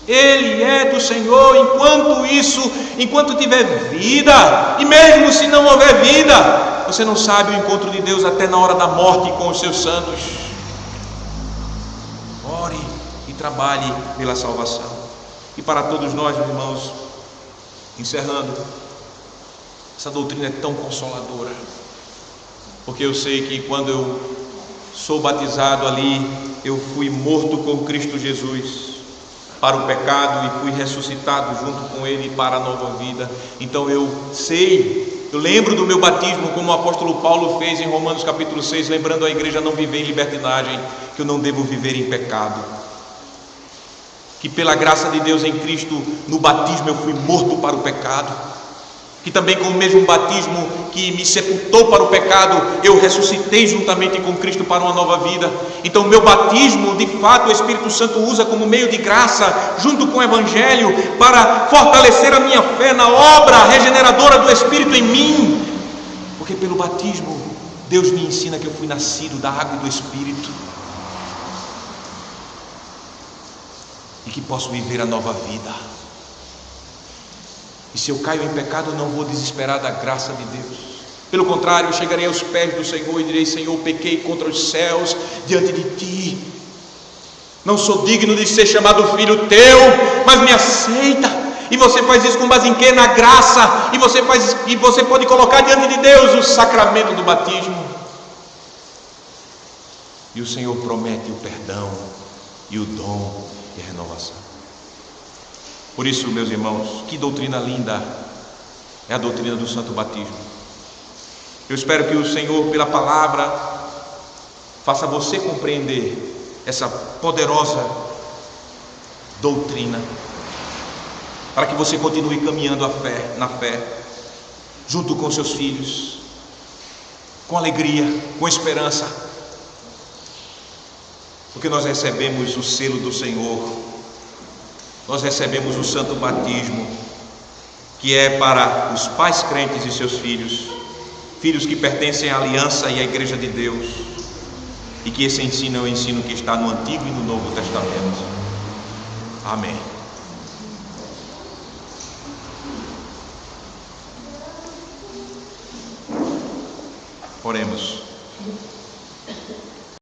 Ele é do Senhor. Enquanto tiver vida, e mesmo se não houver vida, você não sabe o encontro de Deus até na hora da morte com os seus santos. Ore e trabalhe pela salvação. E para todos nós, meus irmãos, encerrando, essa doutrina é tão consoladora, porque eu sei que quando eu sou batizado ali, eu fui morto com Cristo Jesus para o pecado e fui ressuscitado junto com Ele para a nova vida. Então eu lembro do meu batismo, como o apóstolo Paulo fez em Romanos capítulo 6, lembrando a igreja a não viver em libertinagem, que eu não devo viver em pecado, que pela graça de Deus em Cristo, no batismo eu fui morto para o pecado, que também com o mesmo batismo que me sepultou para o pecado, eu ressuscitei juntamente com Cristo para uma nova vida. Então o meu batismo, de fato, o Espírito Santo usa como meio de graça, junto com o Evangelho, para fortalecer a minha fé na obra regeneradora do Espírito em mim, porque pelo batismo Deus me ensina que eu fui nascido da água e do Espírito, e que posso viver a nova vida. E se eu caio em pecado, eu não vou desesperar da graça de Deus. Pelo contrário, eu chegarei aos pés do Senhor e direi: Senhor, pequei contra os céus diante de Ti. Não sou digno de ser chamado filho Teu, mas me aceita. E você faz isso com base em quê? Na graça. E você pode colocar diante de Deus o sacramento do batismo. E o Senhor promete o perdão e o dom e a renovação. Por isso, meus irmãos, que doutrina linda é a doutrina do santo batismo. Eu espero que o Senhor, pela palavra, faça você compreender essa poderosa doutrina, para que você continue caminhando na fé, junto com seus filhos, com alegria, com esperança, porque nós recebemos o selo do Senhor, nós recebemos o santo batismo, que é para os pais crentes e seus filhos, filhos que pertencem à aliança e à igreja de Deus, e que esse ensino é o ensino que está no Antigo e no Novo Testamento. Amém. Oremos.